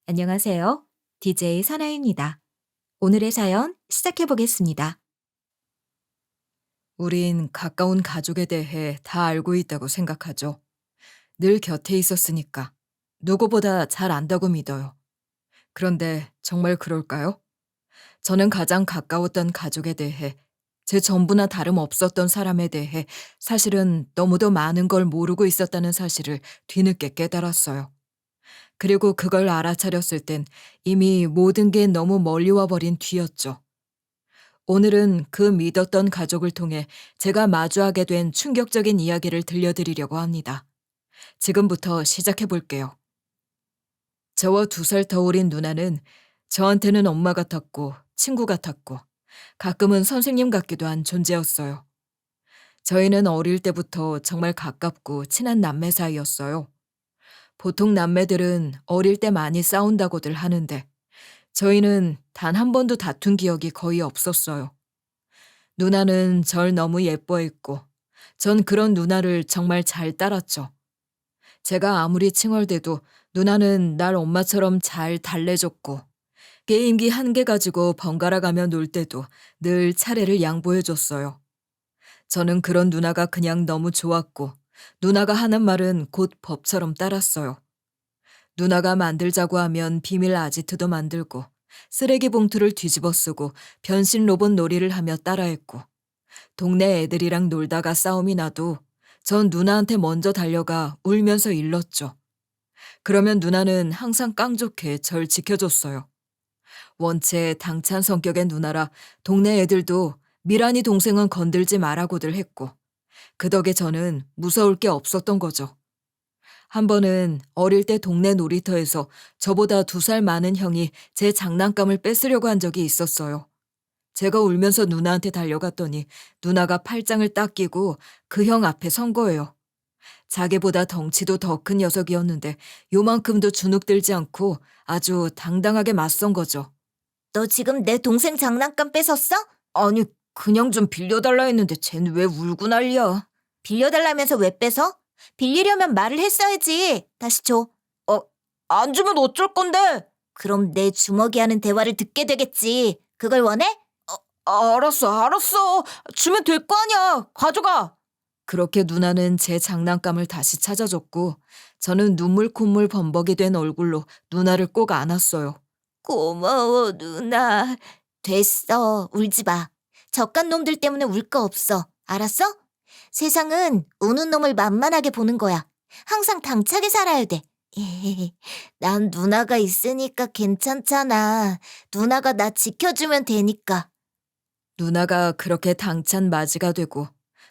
안녕하세요. DJ 선아입니다. 오늘의 사연 시작해 보겠습니다. 우린 가까운 가족에 대해 다 알고 있다고 생각하죠. 늘 곁에 있었으니까. 누구보다 잘 안다고 믿어요. 그런데 정말 그럴까요? 저는 가장 가까웠던 가족에 대해, 제 전부나 다름없었던 사람에 대해 사실은 너무도 많은 걸 모르고 있었다는 사실을 뒤늦게 깨달았어요. 그리고 그걸 알아차렸을 땐 이미 모든 게 너무 멀리 와버린 뒤였죠. 오늘은 그 믿었던 가족을 통해 제가 마주하게 된 충격적인 이야기를 들려드리려고 합니다. 지금부터 시작해 볼게요. 저와 2살 더 어린 누나는 저한테는 엄마 같았고 친구 같았고 가끔은 선생님 같기도 한 존재였어요. 저희는 어릴 때부터 정말 가깝고 친한 남매 사이였어요. 보통 남매들은 어릴 때 많이 싸운다고들 하는데 저희는 단 한 번도 다툰 기억이 거의 없었어요. 누나는 절 너무 예뻐했고 전 그런 누나를 정말 잘 따랐죠. 제가 아무리 칭얼대도 누나는 날 엄마처럼 잘 달래줬고 게임기 한 개 가지고 번갈아 가며 놀 때도 늘 차례를 양보해줬어요. 저는 그런 누나가 그냥 너무 좋았고 누나가 하는 말은 곧 법처럼 따랐어요. 누나가 만들자고 하면 비밀 아지트도 만들고 쓰레기 봉투를 뒤집어 쓰고 변신 로봇 놀이를 하며 따라했고 동네 애들이랑 놀다가 싸움이 나도 전 누나한테 먼저 달려가 울면서 일렀죠. 그러면 누나는 항상 깡좋게 절 지켜줬어요. 원체 당찬 성격의 누나라 동네 애들도 미란이 동생은 건들지 말라고들 했고 그 덕에 저는 무서울 게 없었던 거죠. 한 번은 어릴 때 동네 놀이터에서 저보다 2살 많은 형이 제 장난감을 뺏으려고 한 적이 있었어요. 제가 울면서 누나한테 달려갔더니 누나가 팔짱을 딱 끼고 그 형 앞에 선 거예요. 자기보다 덩치도 더 큰 녀석이었는데 요만큼도 주눅들지 않고 아주 당당하게 맞선 거죠. 너 지금 내 동생 장난감 뺏었어? 아니, 그냥 좀 빌려달라 했는데 쟤는 왜 울고 난리야. 빌려달라면서 왜 뺏어? 빌리려면 말을 했어야지. 다시 줘. 안 주면 어쩔 건데? 그럼 내 주먹이 하는 대화를 듣게 되겠지. 그걸 원해? 알았어. 주면 될 거 아니야. 가져가. 그렇게 누나는 제 장난감을 다시 찾아줬고 저는 눈물 콧물 범벅이 된 얼굴로 누나를 꼭 안았어요. 고마워, 누나. 됐어. 울지 마. 저깟 놈들 때문에 울 거 없어. 알았어? 세상은 우는 놈을 만만하게 보는 거야. 항상 당차게 살아야 돼. 난 누나가 있으니까 괜찮잖아. 누나가 나 지켜주면 되니까. 누나가 그렇게 당찬 맞이가 되고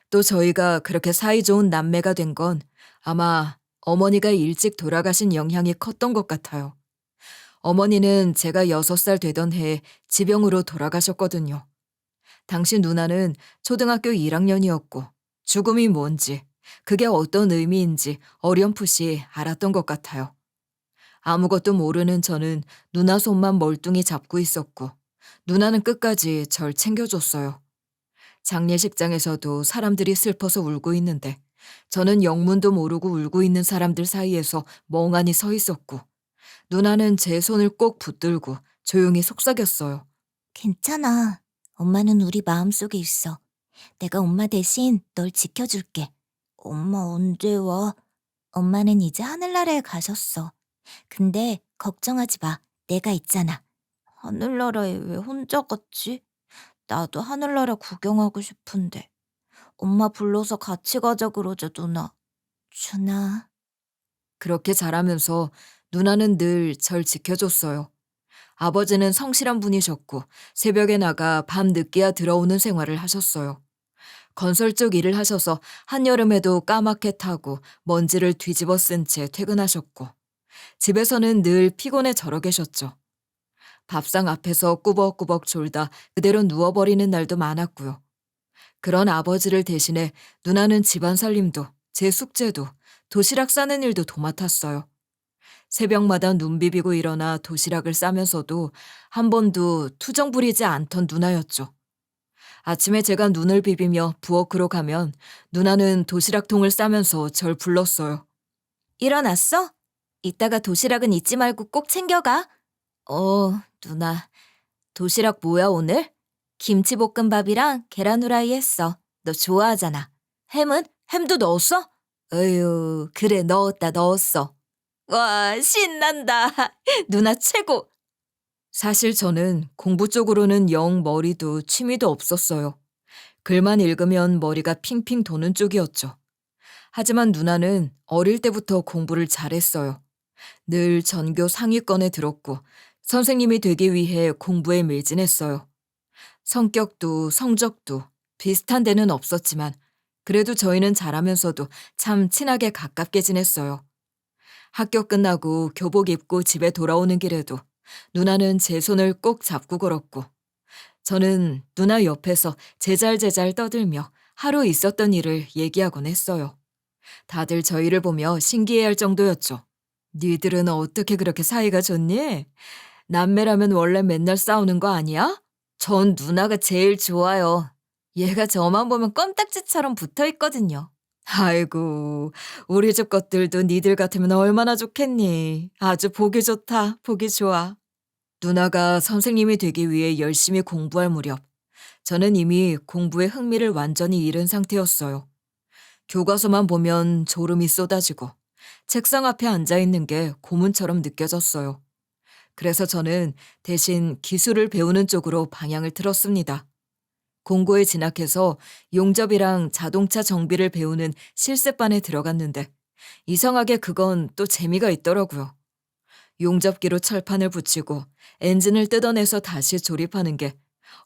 또 저희가 그렇게 사이좋은 남매가 된 건 아마 어머니가 일찍 돌아가신 영향이 컸던 것 같아요. 어머니는 제가 6살 되던 해에 지병으로 돌아가셨거든요. 당시 누나는 초등학교 1학년이었고 죽음이 뭔지 그게 어떤 의미인지 어렴풋이 알았던 것 같아요. 아무것도 모르는 저는 누나 손만 멀뚱히 잡고 있었고 누나는 끝까지 절 챙겨줬어요. 장례식장에서도 사람들이 슬퍼서 울고 있는데 저는 영문도 모르고 울고 있는 사람들 사이에서 멍하니 서 있었고 누나는 제 손을 꼭 붙들고 조용히 속삭였어요. 괜찮아. 엄마는 우리 마음속에 있어. 내가 엄마 대신 널 지켜줄게. 엄마 언제 와? 엄마는 이제 하늘나라에 가셨어. 근데 걱정하지 마. 내가 있잖아. 하늘나라에 왜 혼자 갔지? 나도 하늘나라 구경하고 싶은데. 엄마 불러서 같이 가자 그러자, 누나. 준아. 그렇게 자라면서 누나는 늘 절 지켜줬어요. 아버지는 성실한 분이셨고 새벽에 나가 밤 늦게야 들어오는 생활을 하셨어요. 건설 쪽 일을 하셔서 한여름에도 까맣게 타고 먼지를 뒤집어 쓴 채 퇴근하셨고 집에서는 늘 피곤해 절어 계셨죠. 밥상 앞에서 꾸벅꾸벅 졸다 그대로 누워버리는 날도 많았고요. 그런 아버지를 대신해 누나는 집안 살림도 제 숙제도 도시락 싸는 일도 도맡았어요. 새벽마다 눈 비비고 일어나 도시락을 싸면서도 한 번도 투정 부리지 않던 누나였죠. 아침에 제가 눈을 비비며 부엌으로 가면 누나는 도시락통을 싸면서 절 불렀어요. 일어났어? 이따가 도시락은 잊지 말고 꼭 챙겨가. 누나. 도시락 뭐야, 오늘? 김치볶음밥이랑 계란 후라이 했어. 너 좋아하잖아. 햄은? 햄도 넣었어? 어휴, 그래, 넣었어. 와, 신난다. 누나 최고. 사실 저는 공부 쪽으로는 영 머리도 취미도 없었어요. 글만 읽으면 머리가 핑핑 도는 쪽이었죠. 하지만 누나는 어릴 때부터 공부를 잘했어요. 늘 전교 상위권에 들었고 선생님이 되기 위해 공부에 매진했어요. 성격도 성적도 비슷한 데는 없었지만 그래도 저희는 잘하면서도 참 친하게 가깝게 지냈어요. 학교 끝나고 교복 입고 집에 돌아오는 길에도 누나는 제 손을 꼭 잡고 걸었고 저는 누나 옆에서 제잘제잘 떠들며 하루 있었던 일을 얘기하곤 했어요. 다들 저희를 보며 신기해할 정도였죠. 니들은 어떻게 그렇게 사이가 좋니? 남매라면 원래 맨날 싸우는 거 아니야? 전 누나가 제일 좋아요. 얘가 저만 보면 껌딱지처럼 붙어 있거든요. 아이고, 우리 집 것들도 니들 같으면 얼마나 좋겠니? 아주 보기 좋다, 보기 좋아. 누나가 선생님이 되기 위해 열심히 공부할 무렵, 저는 이미 공부에 흥미를 완전히 잃은 상태였어요. 교과서만 보면 졸음이 쏟아지고 책상 앞에 앉아 있는 게 고문처럼 느껴졌어요. 그래서 저는 대신 기술을 배우는 쪽으로 방향을 틀었습니다. 공고에 진학해서 용접이랑 자동차 정비를 배우는 실습반에 들어갔는데 이상하게 그건 또 재미가 있더라고요. 용접기로 철판을 붙이고 엔진을 뜯어내서 다시 조립하는 게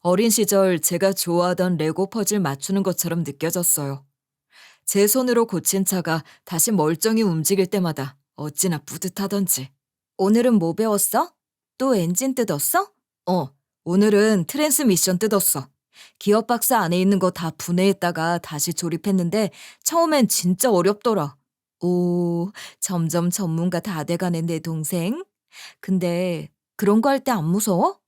어린 시절 제가 좋아하던 레고 퍼즐 맞추는 것처럼 느껴졌어요. 제 손으로 고친 차가 다시 멀쩡히 움직일 때마다 어찌나 뿌듯하던지. 오늘은 뭐 배웠어? 또 엔진 뜯었어? 오늘은 트랜스미션 뜯었어. 기어박스 안에 있는 거 다 분해했다가 다시 조립했는데 처음엔 진짜 어렵더라. 오, 점점 전문가 다 돼가네, 내 동생. 근데 그런 거 할 때 안 무서워?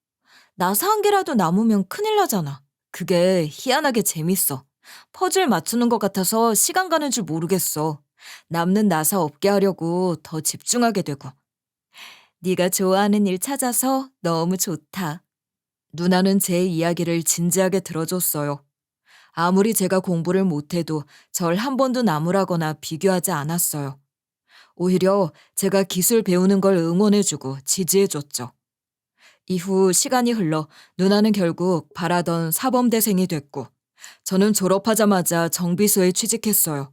나사 한 개라도 남으면 큰일 나잖아. 그게 희한하게 재밌어. 퍼즐 맞추는 것 같아서 시간 가는 줄 모르겠어. 남는 나사 없게 하려고 더 집중하게 되고. 네가 좋아하는 일 찾아서 너무 좋다. 누나는 제 이야기를 진지하게 들어줬어요. 아무리 제가 공부를 못해도 절 한 번도 나무라거나 비교하지 않았어요. 오히려 제가 기술 배우는 걸 응원해주고 지지해줬죠. 이후 시간이 흘러 누나는 결국 바라던 사범대생이 됐고 저는 졸업하자마자 정비소에 취직했어요.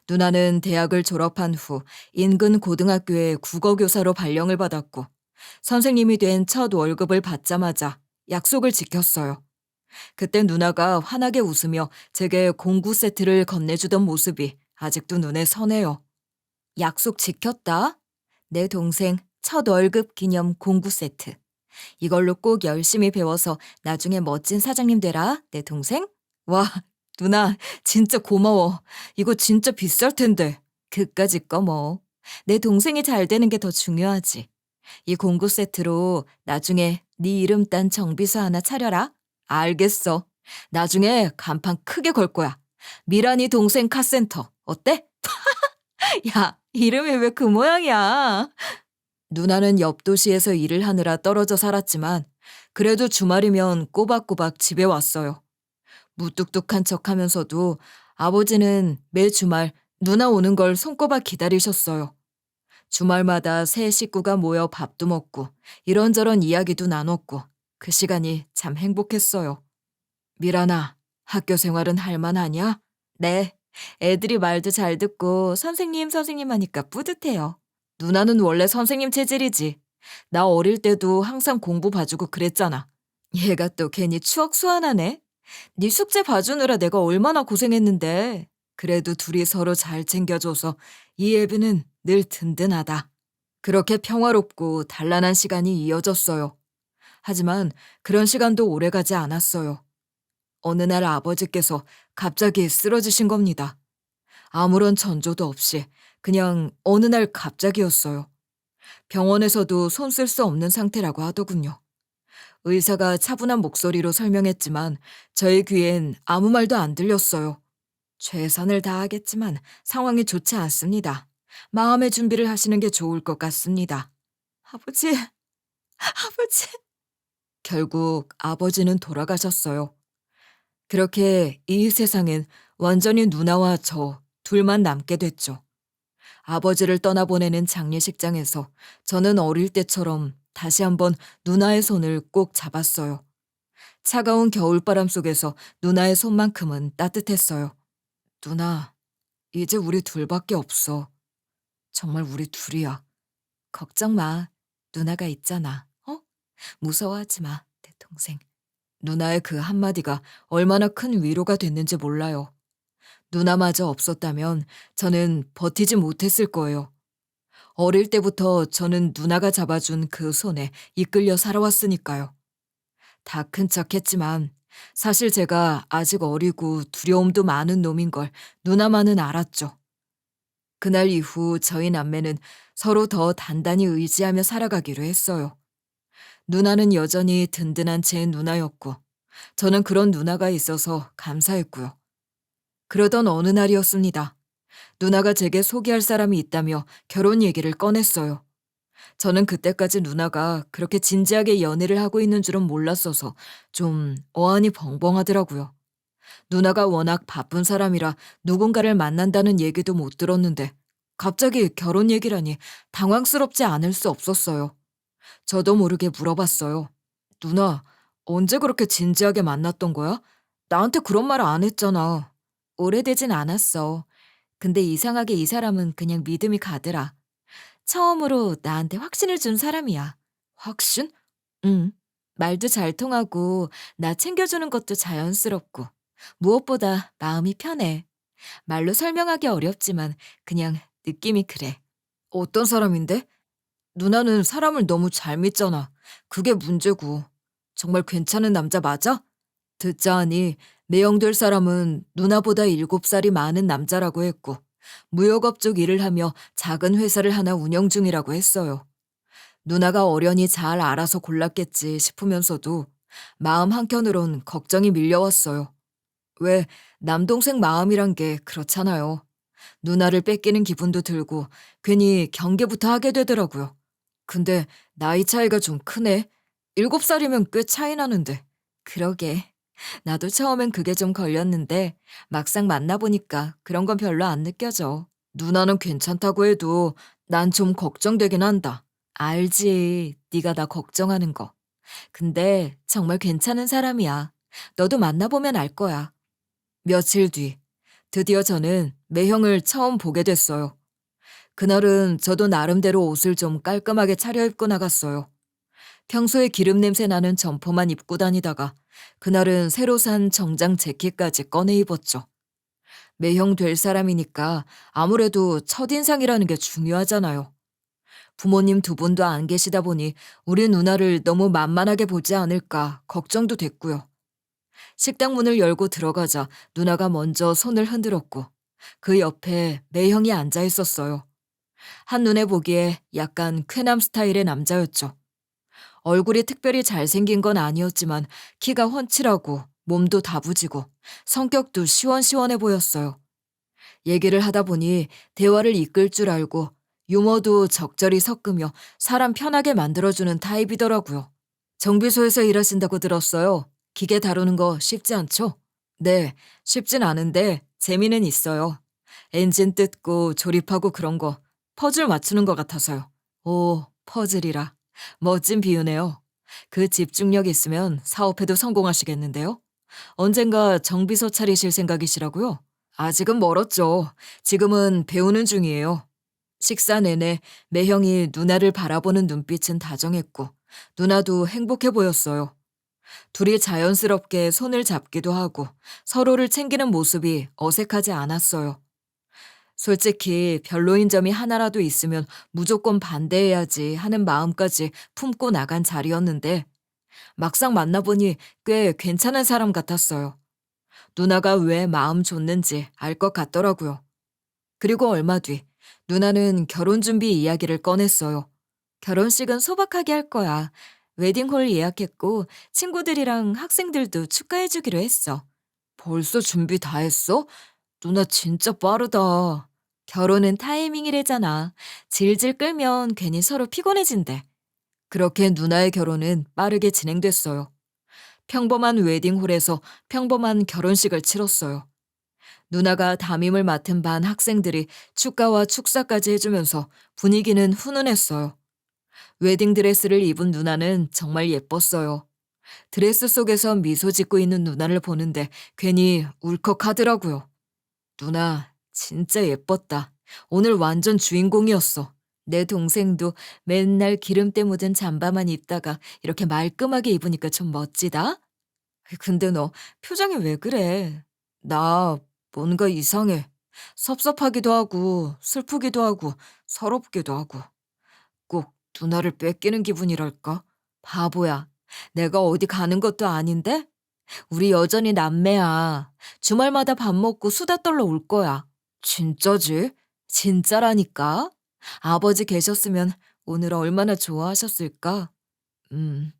누나는 대학을 졸업한 후 인근 고등학교에 국어교사로 발령을 받았고 선생님이 된 첫 월급을 받자마자 약속을 지켰어요. 그때 누나가 환하게 웃으며 제게 공구 세트를 건네주던 모습이 아직도 눈에 선해요. 약속 지켰다. 내 동생 첫 월급 기념 공구 세트. 이걸로 꼭 열심히 배워서 나중에 멋진 사장님 되라, 내 동생. 와, 누나 진짜 고마워. 이거 진짜 비쌀 텐데. 그까짓 거 뭐. 내 동생이 잘 되는 게 더 중요하지. 이 공구 세트로 나중에 네 이름 딴 정비소 하나 차려라. 알겠어. 나중에 간판 크게 걸 거야. 미란이 동생 카센터. 어때? 야, 이름이 왜 그 모양이야? 누나는 옆 도시에서 일을 하느라 떨어져 살았지만 그래도 주말이면 꼬박꼬박 집에 왔어요. 무뚝뚝한 척하면서도 아버지는 매 주말 누나 오는 걸 손꼽아 기다리셨어요. 주말마다 새 식구가 모여 밥도 먹고 이런저런 이야기도 나눴고 그 시간이 참 행복했어요. 미란아, 학교 생활은 할만하냐? 네, 애들이 말도 잘 듣고 선생님 하니까 뿌듯해요. 누나는 원래 선생님 체질이지. 나 어릴 때도 항상 공부 봐주고 그랬잖아. 얘가 또 괜히 추억 소환하네. 네 숙제 봐주느라 내가 얼마나 고생했는데. 그래도 둘이 서로 잘 챙겨줘서 이 애비는 늘 든든하다. 그렇게 평화롭고 단란한 시간이 이어졌어요. 하지만 그런 시간도 오래가지 않았어요. 어느 날 아버지께서 갑자기 쓰러지신 겁니다. 아무런 전조도 없이 그냥 어느 날 갑자기였어요. 병원에서도 손 쓸 수 없는 상태라고 하더군요. 의사가 차분한 목소리로 설명했지만 저의 귀엔 아무 말도 안 들렸어요. 최선을 다하겠지만 상황이 좋지 않습니다. 마음의 준비를 하시는 게 좋을 것 같습니다. 아버지, 아버지. 결국 아버지는 돌아가셨어요. 그렇게 이 세상엔 완전히 누나와 저 둘만 남게 됐죠. 아버지를 떠나보내는 장례식장에서 저는 어릴 때처럼 다시 한번 누나의 손을 꼭 잡았어요. 차가운 겨울바람 속에서 누나의 손만큼은 따뜻했어요. 누나, 이제 우리 둘밖에 없어. 정말 우리 둘이야. 걱정 마. 누나가 있잖아. 어? 무서워하지 마, 내 동생. 누나의 그 한마디가 얼마나 큰 위로가 됐는지 몰라요. 누나마저 없었다면 저는 버티지 못했을 거예요. 어릴 때부터 저는 누나가 잡아준 그 손에 이끌려 살아왔으니까요. 다 큰 척했지만 사실 제가 아직 어리고 두려움도 많은 놈인 걸 누나만은 알았죠. 그날 이후 저희 남매는 서로 더 단단히 의지하며 살아가기로 했어요. 누나는 여전히 든든한 제 누나였고 저는 그런 누나가 있어서 감사했고요. 그러던 어느 날이었습니다. 누나가 제게 소개할 사람이 있다며 결혼 얘기를 꺼냈어요. 저는 그때까지 누나가 그렇게 진지하게 연애를 하고 있는 줄은 몰랐어서 좀 어안이 벙벙하더라고요. 누나가 워낙 바쁜 사람이라 누군가를 만난다는 얘기도 못 들었는데 갑자기 결혼 얘기라니 당황스럽지 않을 수 없었어요. 저도 모르게 물어봤어요. 누나, 언제 그렇게 진지하게 만났던 거야? 나한테 그런 말 안 했잖아. 오래되진 않았어. 근데 이상하게 이 사람은 그냥 믿음이 가더라. 처음으로 나한테 확신을 준 사람이야. 확신? 응. 말도 잘 통하고 나 챙겨주는 것도 자연스럽고 무엇보다 마음이 편해. 말로 설명하기 어렵지만 그냥 느낌이 그래. 어떤 사람인데? 누나는 사람을 너무 잘 믿잖아. 그게 문제고. 정말 괜찮은 남자 맞아? 듣자 하니 매형될 사람은 누나보다 7살이 많은 남자라고 했고 무역업 쪽 일을 하며 작은 회사를 하나 운영 중이라고 했어요. 누나가 어련히 잘 알아서 골랐겠지 싶으면서도 마음 한켠으론 걱정이 밀려왔어요. 왜 남동생 마음이란 게 그렇잖아요. 누나를 뺏기는 기분도 들고 괜히 경계부터 하게 되더라고요. 근데 나이 차이가 좀 크네. 7살이면 꽤 차이 나는데. 그러게. 나도 처음엔 그게 좀 걸렸는데 막상 만나보니까 그런 건 별로 안 느껴져. 누나는 괜찮다고 해도 난 좀 걱정되긴 한다. 알지. 네가 나 걱정하는 거. 근데 정말 괜찮은 사람이야. 너도 만나보면 알 거야. 며칠 뒤, 드디어 저는 매형을 처음 보게 됐어요. 그날은 저도 나름대로 옷을 좀 깔끔하게 차려입고 나갔어요. 평소에 기름 냄새 나는 점퍼만 입고 다니다가 그날은 새로 산 정장 재킷까지 꺼내 입었죠. 매형 될 사람이니까 아무래도 첫인상이라는 게 중요하잖아요. 부모님 두 분도 안 계시다 보니 우리 누나를 너무 만만하게 보지 않을까 걱정도 됐고요. 식당 문을 열고 들어가자 누나가 먼저 손을 흔들었고 그 옆에 매형이 앉아 있었어요. 한눈에 보기에 약간 쾌남 스타일의 남자였죠. 얼굴이 특별히 잘생긴 건 아니었지만 키가 훤칠하고 몸도 다부지고 성격도 시원시원해 보였어요. 얘기를 하다 보니 대화를 이끌 줄 알고 유머도 적절히 섞으며 사람 편하게 만들어주는 타입이더라고요. 정비소에서 일하신다고 들었어요. 기계 다루는 거 쉽지 않죠? 네, 쉽진 않은데 재미는 있어요. 엔진 뜯고 조립하고 그런 거 퍼즐 맞추는 것 같아서요. 오, 퍼즐이라. 멋진 비유네요. 그 집중력 있으면 사업해도 성공하시겠는데요? 언젠가 정비소 차리실 생각이시라고요? 아직은 멀었죠. 지금은 배우는 중이에요. 식사 내내 매형이 누나를 바라보는 눈빛은 다정했고 누나도 행복해 보였어요. 둘이 자연스럽게 손을 잡기도 하고 서로를 챙기는 모습이 어색하지 않았어요. 솔직히 별로인 점이 하나라도 있으면 무조건 반대해야지 하는 마음까지 품고 나간 자리였는데 막상 만나보니 꽤 괜찮은 사람 같았어요. 누나가 왜 마음 줬는지 알 것 같더라고요. 그리고 얼마 뒤 누나는 결혼 준비 이야기를 꺼냈어요. 결혼식은 소박하게 할 거야. 웨딩홀 예약했고 친구들이랑 학생들도 축하해주기로 했어. 벌써 준비 다 했어? 누나 진짜 빠르다. 결혼은 타이밍이래잖아. 질질 끌면 괜히 서로 피곤해진대. 그렇게 누나의 결혼은 빠르게 진행됐어요. 평범한 웨딩홀에서 평범한 결혼식을 치렀어요. 누나가 담임을 맡은 반 학생들이 축가와 축사까지 해주면서 분위기는 훈훈했어요. 웨딩드레스를 입은 누나는 정말 예뻤어요. 드레스 속에서 미소 짓고 있는 누나를 보는데 괜히 울컥하더라고요. 누나, 진짜 예뻤다. 오늘 완전 주인공이었어. 내 동생도 맨날 기름때 묻은 잠바만 입다가 이렇게 말끔하게 입으니까 좀 멋지다? 근데 너 표정이 왜 그래? 나 뭔가 이상해. 섭섭하기도 하고, 슬프기도 하고, 서럽기도 하고. 꼭 누나를 뺏기는 기분이랄까? 바보야. 내가 어디 가는 것도 아닌데? 우리 여전히 남매야. 주말마다 밥 먹고 수다 떨러 올 거야. 진짜지? 진짜라니까? 아버지 계셨으면 오늘 얼마나 좋아하셨을까? 음,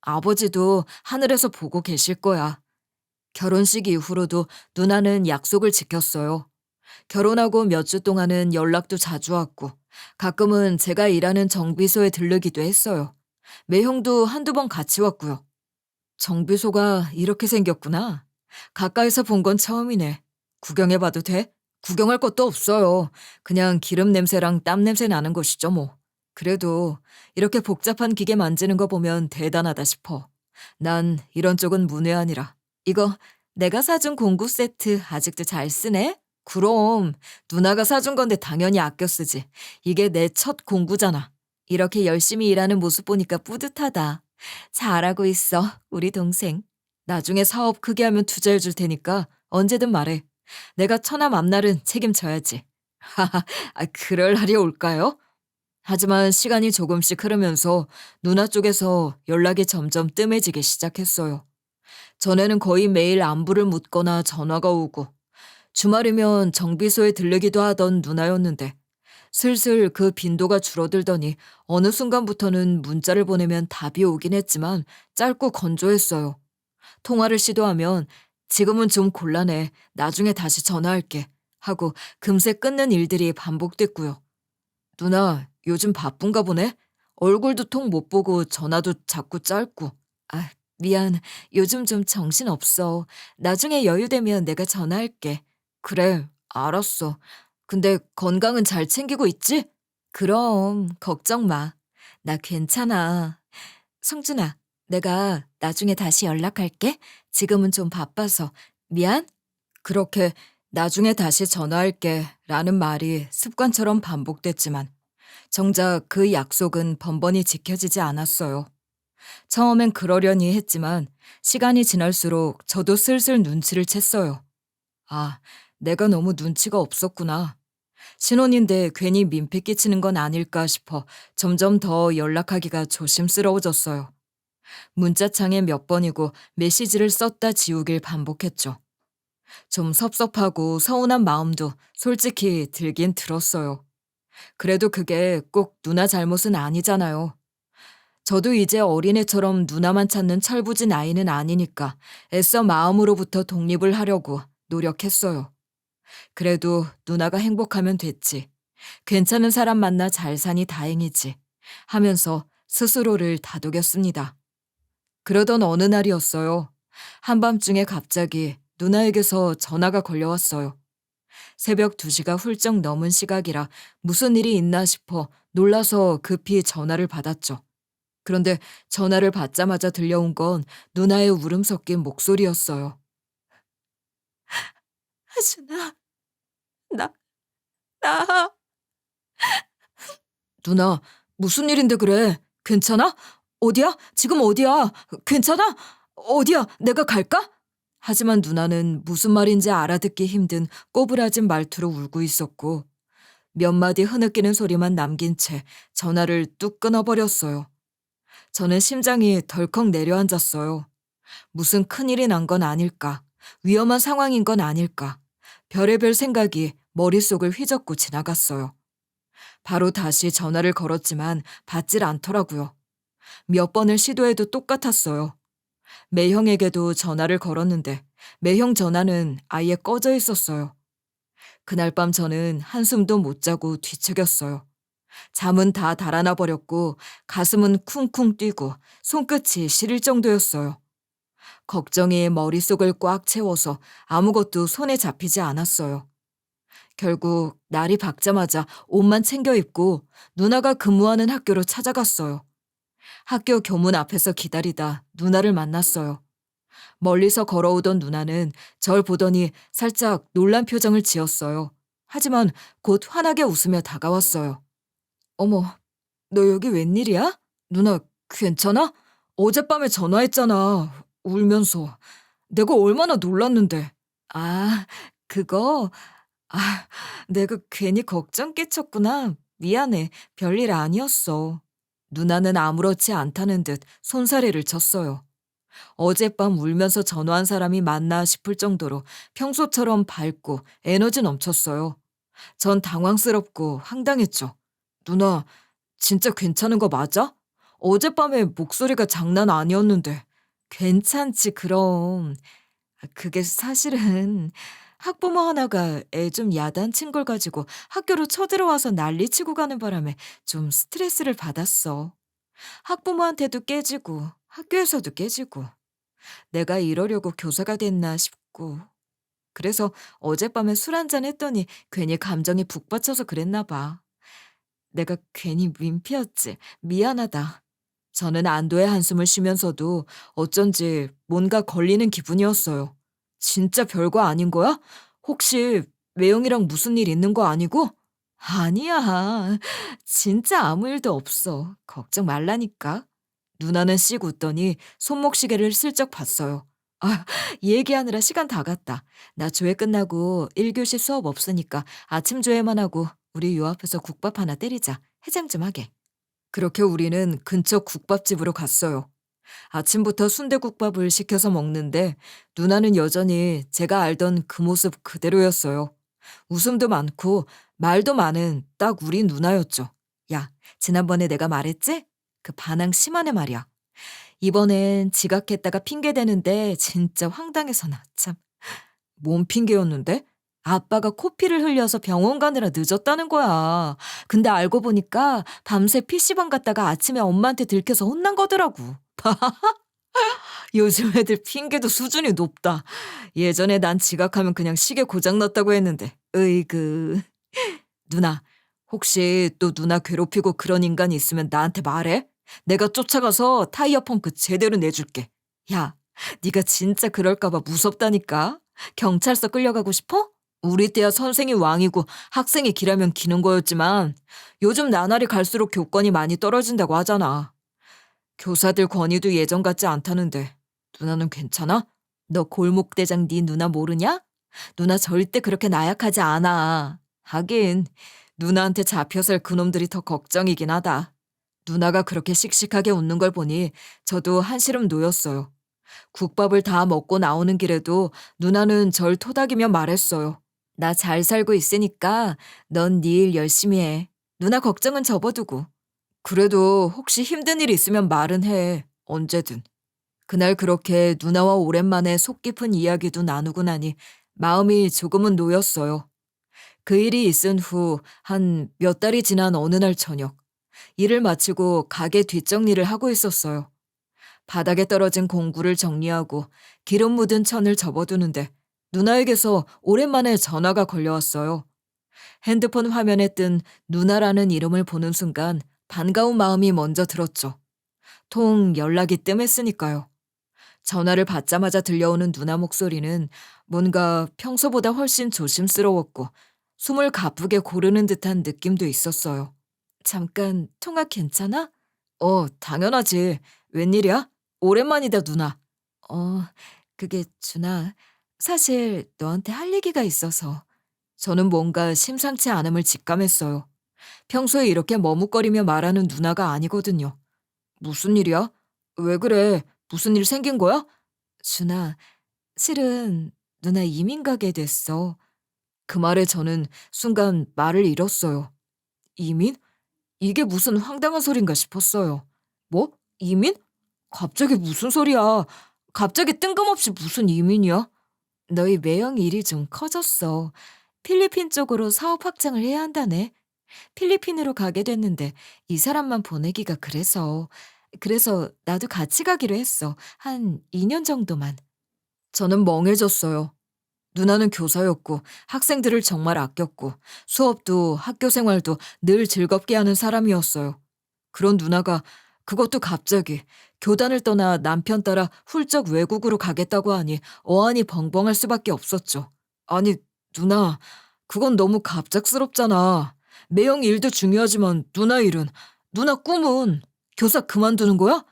아버지도 하늘에서 보고 계실 거야. 결혼식 이후로도 누나는 약속을 지켰어요. 결혼하고 몇 주 동안은 연락도 자주 왔고, 가끔은 제가 일하는 정비소에 들르기도 했어요. 매형도 한두 번 같이 왔고요. 정비소가 이렇게 생겼구나. 가까이서 본 건 처음이네. 구경해봐도 돼? 구경할 것도 없어요. 그냥 기름 냄새랑 땀 냄새 나는 것이죠, 뭐. 그래도 이렇게 복잡한 기계 만지는 거 보면 대단하다 싶어. 난 이런 쪽은 문외한이라. 이거 내가 사준 공구 세트 아직도 잘 쓰네? 그럼 누나가 사준 건데 당연히 아껴 쓰지. 이게 내 첫 공구잖아. 이렇게 열심히 일하는 모습 보니까 뿌듯하다. 잘하고 있어, 우리 동생. 나중에 사업 크게 하면 투자해 줄 테니까 언제든 말해. 내가 처남 앞날은 책임져야지. 하하, 그럴 날이 올까요? 하지만 시간이 조금씩 흐르면서 누나 쪽에서 연락이 점점 뜸해지기 시작했어요. 전에는 거의 매일 안부를 묻거나 전화가 오고, 주말이면 정비소에 들르기도 하던 누나였는데, 슬슬 그 빈도가 줄어들더니 어느 순간부터는 문자를 보내면 답이 오긴 했지만 짧고 건조했어요. 통화를 시도하면 지금은 좀 곤란해. 나중에 다시 전화할게. 하고 금세 끊는 일들이 반복됐고요. 누나, 요즘 바쁜가 보네? 얼굴도 통 못 보고 전화도 자꾸 짧고. 아, 미안. 요즘 좀 정신없어. 나중에 여유되면 내가 전화할게. 그래, 알았어. 근데 건강은 잘 챙기고 있지? 그럼, 걱정 마. 나 괜찮아. 성준아, 내가 나중에 다시 연락할게. 지금은 좀 바빠서. 미안? 그렇게 나중에 다시 전화할게 라는 말이 습관처럼 반복됐지만 정작 그 약속은 번번이 지켜지지 않았어요. 처음엔 그러려니 했지만 시간이 지날수록 저도 슬슬 눈치를 챘어요. 아, 내가 너무 눈치가 없었구나. 신혼인데 괜히 민폐 끼치는 건 아닐까 싶어 점점 더 연락하기가 조심스러워졌어요. 문자창에 몇 번이고 메시지를 썼다 지우길 반복했죠. 좀 섭섭하고 서운한 마음도 솔직히 들긴 들었어요. 그래도 그게 꼭 누나 잘못은 아니잖아요. 저도 이제 어린애처럼 누나만 찾는 철부지 나이는 아니니까 애써 마음으로부터 독립을 하려고 노력했어요. 그래도 누나가 행복하면 됐지. 괜찮은 사람 만나 잘 사니 다행이지. 하면서 스스로를 다독였습니다. 그러던 어느 날이었어요. 한밤중에 갑자기 누나에게서 전화가 걸려왔어요. 새벽 2시가 훌쩍 넘은 시각이라 무슨 일이 있나 싶어 놀라서 급히 전화를 받았죠. 그런데 전화를 받자마자 들려온 건 누나의 울음 섞인 목소리였어요. 하준아, 나, 나. 누나, 무슨 일인데 그래? 괜찮아? 어디야? 지금 어디야? 괜찮아? 어디야? 내가 갈까? 하지만 누나는 무슨 말인지 알아듣기 힘든 꼬부라진 말투로 울고 있었고 몇 마디 흐느끼는 소리만 남긴 채 전화를 뚝 끊어버렸어요. 저는 심장이 덜컥 내려앉았어요. 무슨 큰일이 난 건 아닐까? 위험한 상황인 건 아닐까? 별의별 생각이 머릿속을 휘젓고 지나갔어요. 바로 다시 전화를 걸었지만 받질 않더라고요. 몇 번을 시도해도 똑같았어요. 매형에게도 전화를 걸었는데 매형 전화는 아예 꺼져 있었어요. 그날 밤 저는 한숨도 못 자고 뒤척였어요. 잠은 다 달아나 버렸고 가슴은 쿵쿵 뛰고 손끝이 시릴 정도였어요. 걱정이 머릿속을 꽉 채워서 아무것도 손에 잡히지 않았어요. 결국 날이 밝자마자 옷만 챙겨 입고 누나가 근무하는 학교로 찾아갔어요. 학교 교문 앞에서 기다리다 누나를 만났어요. 멀리서 걸어오던 누나는 절 보더니 살짝 놀란 표정을 지었어요. 하지만 곧 환하게 웃으며 다가왔어요. 어머, 너 여기 웬일이야? 누나 괜찮아? 어젯밤에 전화했잖아. 울면서. 내가 얼마나 놀랐는데. 아, 그거? 아, 내가 괜히 걱정 끼쳤구나. 미안해. 별일 아니었어. 누나는 아무렇지 않다는 듯 손사래를 쳤어요. 어젯밤 울면서 전화한 사람이 맞나 싶을 정도로 평소처럼 밝고 에너지 넘쳤어요. 전 당황스럽고 황당했죠. 누나, 진짜 괜찮은 거 맞아? 어젯밤에 목소리가 장난 아니었는데. 괜찮지, 그럼. 그게 사실은 학부모 하나가 애 좀 야단친 걸 가지고 학교로 쳐들어와서 난리치고 가는 바람에 좀 스트레스를 받았어. 학부모한테도 깨지고 학교에서도 깨지고. 내가 이러려고 교사가 됐나 싶고. 그래서 어젯밤에 술 한잔 했더니 괜히 감정이 북받쳐서 그랬나 봐. 내가 괜히 민폐였지. 미안하다. 저는 안도의 한숨을 쉬면서도 어쩐지 뭔가 걸리는 기분이었어요. 진짜 별거 아닌 거야? 혹시 매형이랑 무슨 일 있는 거 아니고? 아니야. 진짜 아무 일도 없어. 걱정 말라니까. 누나는 씩 웃더니 손목시계를 슬쩍 봤어요. 아, 얘기하느라 시간 다 갔다. 나 조회 끝나고 1교시 수업 없으니까 아침 조회만 하고 우리 요 앞에서 국밥 하나 때리자. 해장 좀 하게. 그렇게 우리는 근처 국밥집으로 갔어요. 아침부터 순대국밥을 시켜서 먹는데 누나는 여전히 제가 알던 그 모습 그대로였어요. 웃음도 많고 말도 많은 딱 우리 누나였죠. 야, 지난번에 내가 말했지? 그 반항 심한 애 말이야. 이번엔 지각했다가 핑계대는데 진짜 황당해서 나 참. 뭔 핑계였는데? 아빠가 코피를 흘려서 병원 가느라 늦었다는 거야. 근데 알고 보니까 밤새 PC방 갔다가 아침에 엄마한테 들켜서 혼난 거더라고. 요즘 애들 핑계도 수준이 높다. 예전에 난 지각하면 그냥 시계 고장났다고 했는데. 으이그. 누나, 혹시 또 누나 괴롭히고 그런 인간이 있으면 나한테 말해. 내가 쫓아가서 타이어 펑크 제대로 내줄게. 야, 네가 진짜 그럴까 봐 무섭다니까. 경찰서 끌려가고 싶어? 우리 때야 선생이 왕이고 학생이 기라면 기는 거였지만 요즘 나날이 갈수록 교권이 많이 떨어진다고 하잖아. 교사들 권위도 예전 같지 않다는데 누나는 괜찮아? 너 골목대장 네 누나 모르냐? 누나 절대 그렇게 나약하지 않아. 하긴 누나한테 잡혀 살 그놈들이 더 걱정이긴 하다. 누나가 그렇게 씩씩하게 웃는 걸 보니 저도 한시름 놓였어요. 국밥을 다 먹고 나오는 길에도 누나는 절 토닥이며 말했어요. 나 잘 살고 있으니까 넌 네 일 열심히 해. 누나 걱정은 접어두고. 그래도 혹시 힘든 일 있으면 말은 해. 언제든. 그날 그렇게 누나와 오랜만에 속 깊은 이야기도 나누고 나니 마음이 조금은 놓였어요. 그 일이 있은 후 한 몇 달이 지난 어느 날 저녁, 일을 마치고 가게 뒷정리를 하고 있었어요. 바닥에 떨어진 공구를 정리하고 기름 묻은 천을 접어두는데 누나에게서 오랜만에 전화가 걸려왔어요. 핸드폰 화면에 뜬 누나라는 이름을 보는 순간 반가운 마음이 먼저 들었죠. 통 연락이 뜸했으니까요. 전화를 받자마자 들려오는 누나 목소리는 뭔가 평소보다 훨씬 조심스러웠고 숨을 가쁘게 고르는 듯한 느낌도 있었어요. 잠깐 통화 괜찮아? 당연하지. 웬일이야? 오랜만이다, 누나. 어, 그게 준아, 사실 너한테 할 얘기가 있어서. 저는 뭔가 심상치 않음을 직감했어요. 평소에 이렇게 머뭇거리며 말하는 누나가 아니거든요. 무슨 일이야? 왜 그래? 무슨 일 생긴 거야? 준아, 실은 누나 이민 가게 됐어. 그 말에 저는 순간 말을 잃었어요. 이민? 이게 무슨 황당한 소린가 싶었어요. 뭐? 이민? 갑자기 무슨 소리야? 갑자기 뜬금없이 무슨 이민이야? 너희 매형 일이 좀 커졌어. 필리핀 쪽으로 사업 확장을 해야 한다네. 필리핀으로 가게 됐는데 이 사람만 보내기가 그래서 나도 같이 가기로 했어. 한 2년 정도만. 저는 멍해졌어요. 누나는 교사였고 학생들을 정말 아꼈고 수업도 학교 생활도 늘 즐겁게 하는 사람이었어요. 그런 누나가 그것도 갑자기 교단을 떠나 남편 따라 훌쩍 외국으로 가겠다고 하니 어안이 벙벙할 수밖에 없었죠. 아니, 누나, 그건 너무 갑작스럽잖아. 매형 일도 중요하지만 누나 꿈은 교사 그만두는 거야?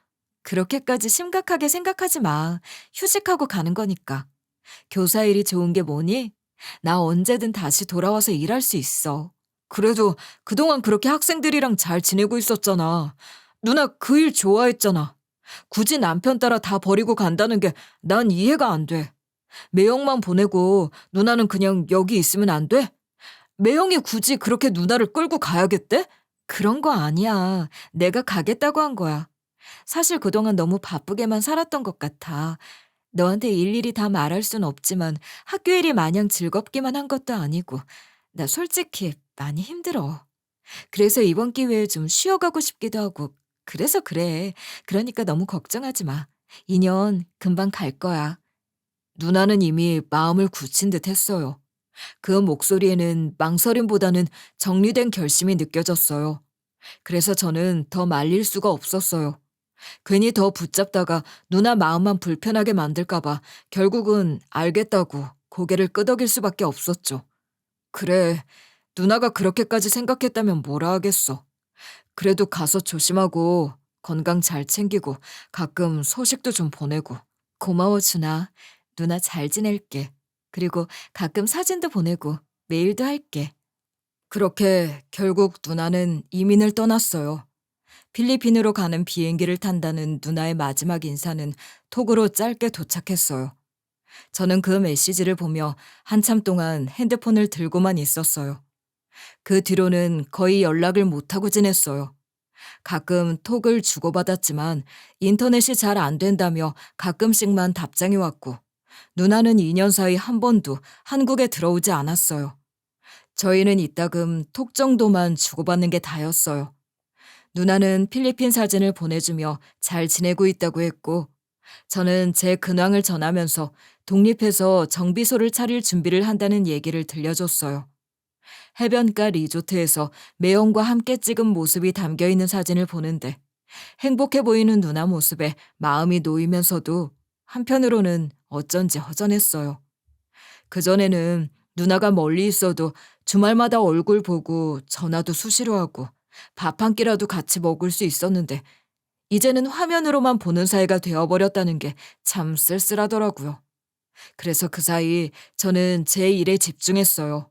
그렇게까지 심각하게 생각하지 마. 휴직하고 가는 거니까. 교사 일이 좋은 게 뭐니? 나 언제든 다시 돌아와서 일할 수 있어. 그래도 그동안 그렇게 학생들이랑 잘 지내고 있었잖아. 누나 그 일 좋아했잖아. 굳이 남편 따라 다 버리고 간다는 게 난 이해가 안 돼. 매형만 보내고 누나는 그냥 여기 있으면 안 돼? 매형이 굳이 그렇게 누나를 끌고 가야겠대? 그런 거 아니야. 내가 가겠다고 한 거야. 사실 그동안 너무 바쁘게만 살았던 것 같아. 너한테 일일이 다 말할 순 없지만 학교 일이 마냥 즐겁기만 한 것도 아니고 나 솔직히 많이 힘들어. 그래서 이번 기회에 좀 쉬어가고 싶기도 하고 그래서 그래. 그러니까 너무 걱정하지 마. 2년 금방 갈 거야. 누나는 이미 마음을 굳힌 듯 했어요. 그 목소리에는 망설임보다는 정리된 결심이 느껴졌어요. 그래서 저는 더 말릴 수가 없었어요. 괜히 더 붙잡다가 누나 마음만 불편하게 만들까봐 결국은 알겠다고 고개를 끄덕일 수밖에 없었죠. 그래, 누나가 그렇게까지 생각했다면 뭐라 하겠어. 그래도 가서 조심하고 건강 잘 챙기고 가끔 소식도 좀 보내고. 고마워, 준아. 누나 잘 지낼게. 그리고 가끔 사진도 보내고 메일도 할게. 그렇게 결국 누나는 이민을 떠났어요. 필리핀으로 가는 비행기를 탄다는 누나의 마지막 인사는 톡으로 짧게 도착했어요. 저는 그 메시지를 보며 한참 동안 핸드폰을 들고만 있었어요. 그 뒤로는 거의 연락을 못하고 지냈어요. 가끔 톡을 주고받았지만 인터넷이 잘 안 된다며 가끔씩만 답장이 왔고 누나는 2년 사이 한 번도 한국에 들어오지 않았어요. 저희는 이따금 톡 정도만 주고받는 게 다였어요. 누나는 필리핀 사진을 보내주며 잘 지내고 있다고 했고 저는 제 근황을 전하면서 독립해서 정비소를 차릴 준비를 한다는 얘기를 들려줬어요. 해변가 리조트에서 매형과 함께 찍은 모습이 담겨있는 사진을 보는데 행복해 보이는 누나 모습에 마음이 놓이면서도 한편으로는 어쩐지 허전했어요. 그전에는 누나가 멀리 있어도 주말마다 얼굴 보고 전화도 수시로 하고 밥 한 끼라도 같이 먹을 수 있었는데 이제는 화면으로만 보는 사이가 되어버렸다는 게 참 쓸쓸하더라고요. 그래서 그 사이 저는 제 일에 집중했어요.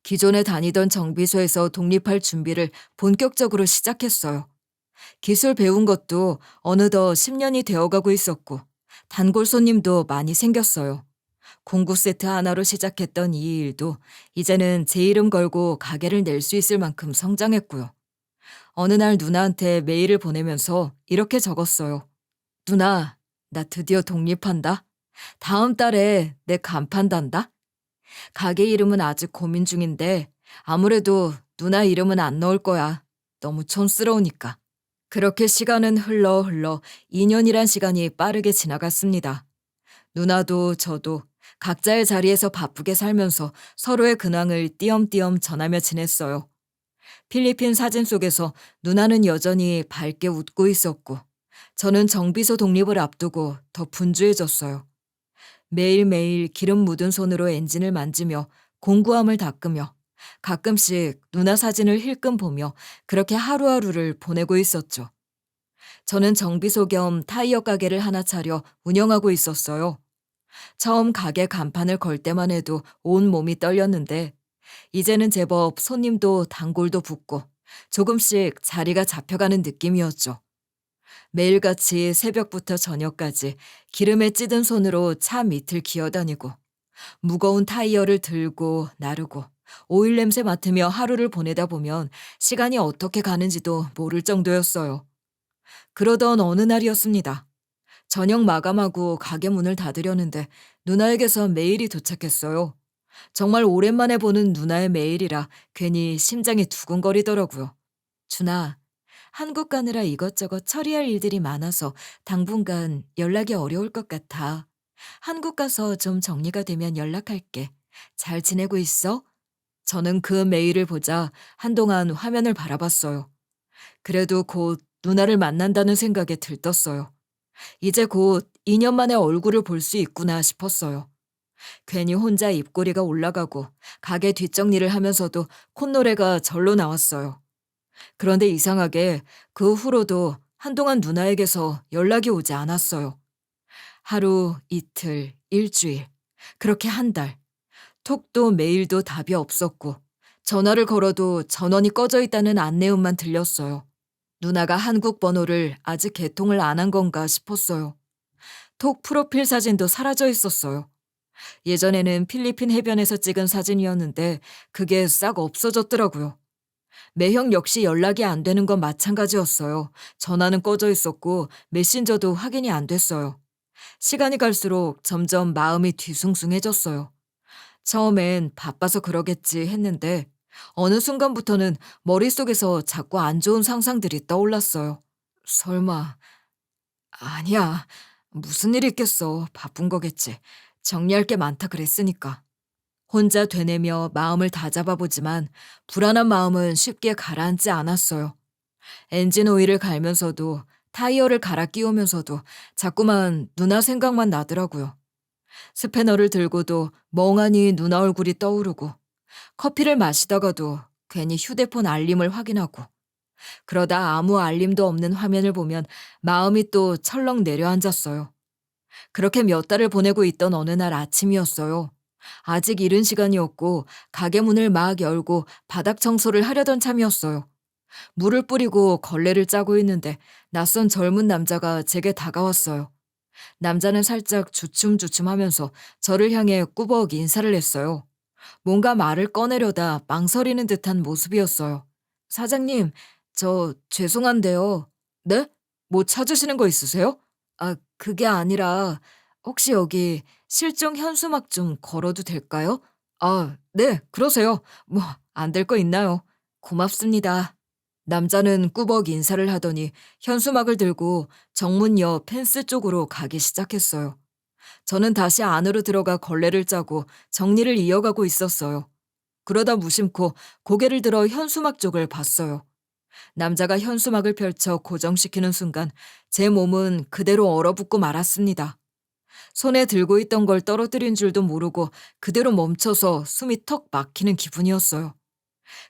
기존에 다니던 정비소에서 독립할 준비를 본격적으로 시작했어요. 기술 배운 것도 어느덧 10년이 되어가고 있었고 단골 손님도 많이 생겼어요. 공구 세트 하나로 시작했던 이 일도 이제는 제 이름 걸고 가게를 낼 수 있을 만큼 성장했고요. 어느 날 누나한테 메일을 보내면서 이렇게 적었어요. 누나, 나 드디어 독립한다. 다음 달에 내 간판 단다. 가게 이름은 아직 고민 중인데 아무래도 누나 이름은 안 넣을 거야. 너무 촌스러우니까. 그렇게 시간은 흘러 2년이란 시간이 빠르게 지나갔습니다. 누나도 저도 각자의 자리에서 바쁘게 살면서 서로의 근황을 띄엄띄엄 전하며 지냈어요. 필리핀 사진 속에서 누나는 여전히 밝게 웃고 있었고 저는 정비소 독립을 앞두고 더 분주해졌어요. 매일매일 기름 묻은 손으로 엔진을 만지며 공구함을 닦으며 가끔씩 누나 사진을 힐끔 보며 그렇게 하루하루를 보내고 있었죠. 저는 정비소 겸 타이어 가게를 하나 차려 운영하고 있었어요. 처음 가게 간판을 걸 때만 해도 온 몸이 떨렸는데 이제는 제법 손님도 단골도 붙고 조금씩 자리가 잡혀가는 느낌이었죠. 매일같이 새벽부터 저녁까지 기름에 찌든 손으로 차 밑을 기어다니고 무거운 타이어를 들고 나르고 오일 냄새 맡으며 하루를 보내다 보면 시간이 어떻게 가는지도 모를 정도였어요. 그러던 어느 날이었습니다. 저녁 마감하고 가게 문을 닫으려는데 누나에게서 메일이 도착했어요. 정말 오랜만에 보는 누나의 메일이라 괜히 심장이 두근거리더라고요. 준아, 한국 가느라 이것저것 처리할 일들이 많아서 당분간 연락이 어려울 것 같아. 한국 가서 좀 정리가 되면 연락할게. 잘 지내고 있어? 저는 그 메일을 보자 한동안 화면을 바라봤어요. 그래도 곧 누나를 만난다는 생각에 들떴어요. 이제 곧 2년 만에 얼굴을 볼 수 있구나 싶었어요. 괜히 혼자 입꼬리가 올라가고 가게 뒷정리를 하면서도 콧노래가 절로 나왔어요. 그런데 이상하게 그 후로도 한동안 누나에게서 연락이 오지 않았어요. 하루, 이틀, 일주일, 그렇게 한 달. 톡도 메일도 답이 없었고 전화를 걸어도 전원이 꺼져 있다는 안내음만 들렸어요. 누나가 한국 번호를 아직 개통을 안 한 건가 싶었어요. 톡 프로필 사진도 사라져 있었어요. 예전에는 필리핀 해변에서 찍은 사진이었는데 그게 싹 없어졌더라고요. 매형 역시 연락이 안 되는 건 마찬가지였어요. 전화는 꺼져 있었고 메신저도 확인이 안 됐어요. 시간이 갈수록 점점 마음이 뒤숭숭해졌어요. 처음엔 바빠서 그러겠지 했는데 어느 순간부터는 머릿속에서 자꾸 안 좋은 상상들이 떠올랐어요. 설마, 아니야. 무슨 일 있겠어. 바쁜 거겠지. 정리할 게 많다 그랬으니까. 혼자 되뇌며 마음을 다잡아보지만 불안한 마음은 쉽게 가라앉지 않았어요. 엔진 오일을 갈면서도 타이어를 갈아 끼우면서도 자꾸만 누나 생각만 나더라고요. 스패너를 들고도 멍하니 누나 얼굴이 떠오르고 커피를 마시다가도 괜히 휴대폰 알림을 확인하고 그러다 아무 알림도 없는 화면을 보면 마음이 또 철렁 내려앉았어요. 그렇게 몇 달을 보내고 있던 어느 날 아침이었어요. 아직 이른 시간이었고 가게 문을 막 열고 바닥 청소를 하려던 참이었어요. 물을 뿌리고 걸레를 짜고 있는데 낯선 젊은 남자가 제게 다가왔어요. 남자는 살짝 주춤주춤하면서 저를 향해 꾸벅 인사를 했어요. 뭔가 말을 꺼내려다 망설이는 듯한 모습이었어요. 사장님, 저 죄송한데요. 네? 뭐 찾으시는 거 있으세요? 아, 그게 아니라 혹시 여기 실종 현수막 좀 걸어도 될까요? 아, 네, 그러세요. 뭐 안 될 거 있나요? 고맙습니다. 남자는 꾸벅 인사를 하더니 현수막을 들고 정문 옆 펜스 쪽으로 가기 시작했어요. 저는 다시 안으로 들어가 걸레를 짜고 정리를 이어가고 있었어요. 그러다 무심코 고개를 들어 현수막 쪽을 봤어요. 남자가 현수막을 펼쳐 고정시키는 순간 제 몸은 그대로 얼어붙고 말았습니다. 손에 들고 있던 걸 떨어뜨린 줄도 모르고 그대로 멈춰서 숨이 턱 막히는 기분이었어요.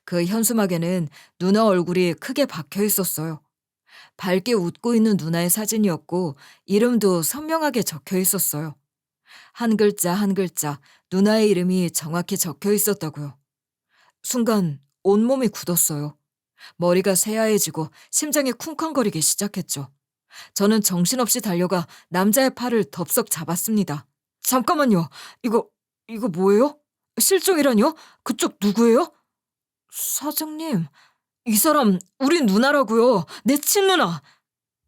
그 현수막에는 누나 얼굴이 크게 박혀 있었어요. 밝게 웃고 있는 누나의 사진이었고 이름도 선명하게 적혀 있었어요. 한 글자 한 글자 누나의 이름이 정확히 적혀 있었다고요. 순간 온몸이 굳었어요. 머리가 새하얘지고 심장이 쿵쾅거리기 시작했죠. 저는 정신없이 달려가 남자의 팔을 덥석 잡았습니다. 잠깐만요. 이거 뭐예요? 실종이라뇨? 그쪽 누구예요? 사장님, 이 사람 우리 누나라고요. 내 친누나.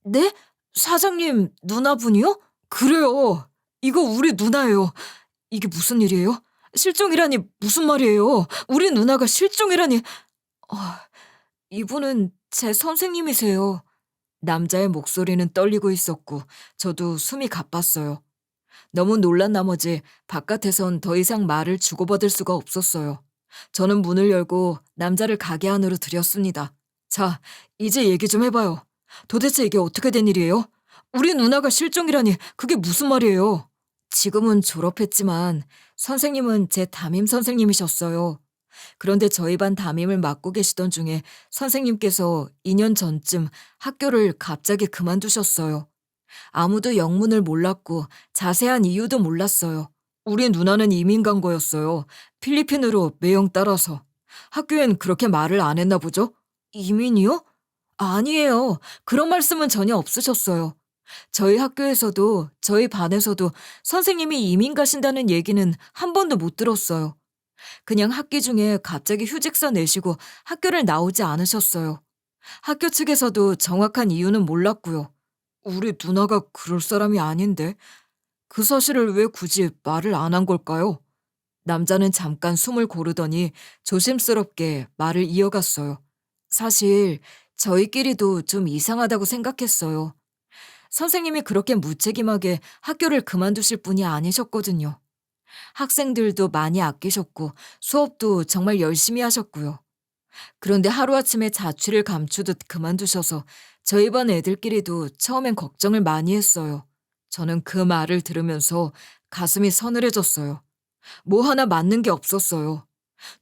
네? 사장님 누나분이요? 그래요. 이거 우리 누나예요. 이게 무슨 일이에요? 실종이라니 무슨 말이에요? 우리 누나가 실종이라니. 아, 이분은 제 선생님이세요. 남자의 목소리는 떨리고 있었고 저도 숨이 가빴어요. 너무 놀란 나머지 바깥에선 더 이상 말을 주고받을 수가 없었어요. 저는 문을 열고 남자를 가게 안으로 들였습니다. 자, 이제 얘기 좀 해봐요. 도대체 이게 어떻게 된 일이에요? 우리 누나가 실종이라니 그게 무슨 말이에요? 지금은 졸업했지만 선생님은 제 담임 선생님이셨어요. 그런데 저희 반 담임을 맡고 계시던 중에 선생님께서 2년 전쯤 학교를 갑자기 그만두셨어요. 아무도 영문을 몰랐고 자세한 이유도 몰랐어요. 우리 누나는 이민 간 거였어요. 필리핀으로 매형 따라서. 학교엔 그렇게 말을 안 했나 보죠? 이민이요? 아니에요. 그런 말씀은 전혀 없으셨어요. 저희 학교에서도 저희 반에서도 선생님이 이민 가신다는 얘기는 한 번도 못 들었어요. 그냥 학기 중에 갑자기 휴직서 내시고 학교를 나오지 않으셨어요. 학교 측에서도 정확한 이유는 몰랐고요. 우리 누나가 그럴 사람이 아닌데 그 사실을 왜 굳이 말을 안 한 걸까요? 남자는 잠깐 숨을 고르더니 조심스럽게 말을 이어갔어요. 사실 저희끼리도 좀 이상하다고 생각했어요. 선생님이 그렇게 무책임하게 학교를 그만두실 분이 아니셨거든요. 학생들도 많이 아끼셨고 수업도 정말 열심히 하셨고요. 그런데 하루아침에 자취를 감추듯 그만두셔서 저희 반 애들끼리도 처음엔 걱정을 많이 했어요. 저는 그 말을 들으면서 가슴이 서늘해졌어요. 뭐 하나 맞는 게 없었어요.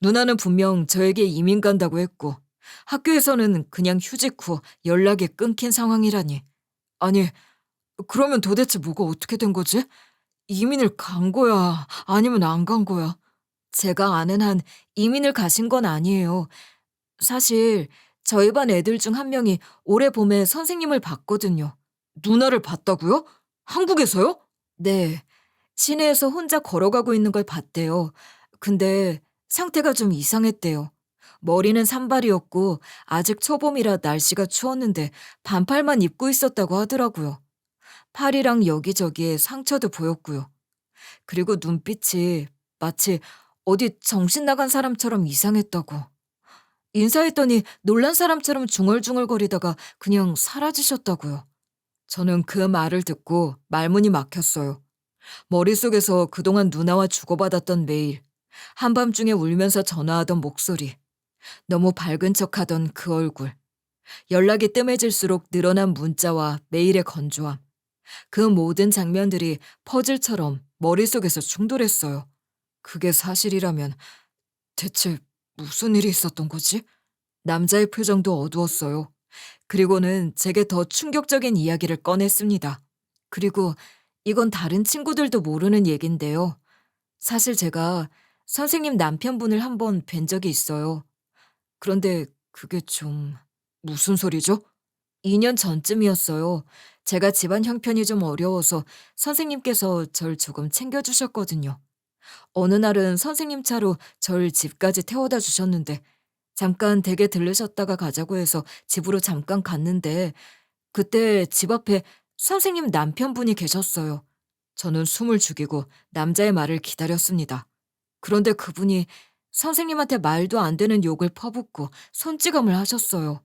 누나는 분명 저에게 이민 간다고 했고 학교에서는 그냥 휴직 후 연락이 끊긴 상황이라니. 아니, 그러면 도대체 뭐가 어떻게 된 거지? 이민을 간 거야? 아니면 안 간 거야? 제가 아는 한 이민을 가신 건 아니에요. 사실 저희 반 애들 중 한 명이 올해 봄에 선생님을 봤거든요. 누나를 봤다고요? 한국에서요? 네. 시내에서 혼자 걸어가고 있는 걸 봤대요. 근데 상태가 좀 이상했대요. 머리는 산발이었고 아직 초봄이라 날씨가 추웠는데 반팔만 입고 있었다고 하더라고요. 팔이랑 여기저기에 상처도 보였고요. 그리고 눈빛이 마치 어디 정신 나간 사람처럼 이상했다고. 인사했더니 놀란 사람처럼 중얼중얼거리다가 그냥 사라지셨다고요. 저는 그 말을 듣고 말문이 막혔어요. 머릿속에서 그동안 누나와 주고받았던 메일, 한밤중에 울면서 전화하던 목소리, 너무 밝은 척하던 그 얼굴, 연락이 뜸해질수록 늘어난 문자와 메일의 건조함, 그 모든 장면들이 퍼즐처럼 머릿속에서 충돌했어요. 그게 사실이라면 대체 무슨 일이 있었던 거지? 남자의 표정도 어두웠어요. 그리고는 제게 더 충격적인 이야기를 꺼냈습니다. 그리고 이건 다른 친구들도 모르는 얘긴데요. 사실 제가 선생님 남편분을 한번 뵌 적이 있어요. 그런데 그게 좀... 무슨 소리죠? 2년 전쯤이었어요. 제가 집안 형편이 좀 어려워서 선생님께서 절 조금 챙겨주셨거든요. 어느 날은 선생님 차로 절 집까지 태워다 주셨는데 잠깐 댁에 들르셨다가 가자고 해서 집으로 잠깐 갔는데 그때 집 앞에 선생님 남편분이 계셨어요. 저는 숨을 죽이고 남자의 말을 기다렸습니다. 그런데 그분이 선생님한테 말도 안 되는 욕을 퍼붓고 손찌검을 하셨어요.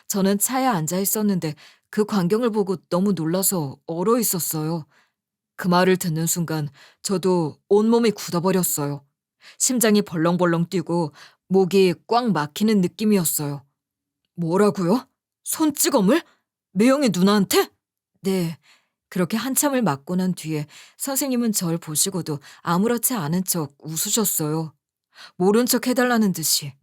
저는 차에 앉아 있었는데 그 광경을 보고 너무 놀라서 얼어 있었어요. 그 말을 듣는 순간 저도 온몸이 굳어버렸어요. 심장이 벌렁벌렁 뛰고 목이 꽉 막히는 느낌이었어요. 뭐라고요? 손찌검을? 매형의 누나한테? 네. 그렇게 한참을 맞고 난 뒤에 선생님은 절 보시고도 아무렇지 않은 척 웃으셨어요. 모른 척 해달라는 듯이.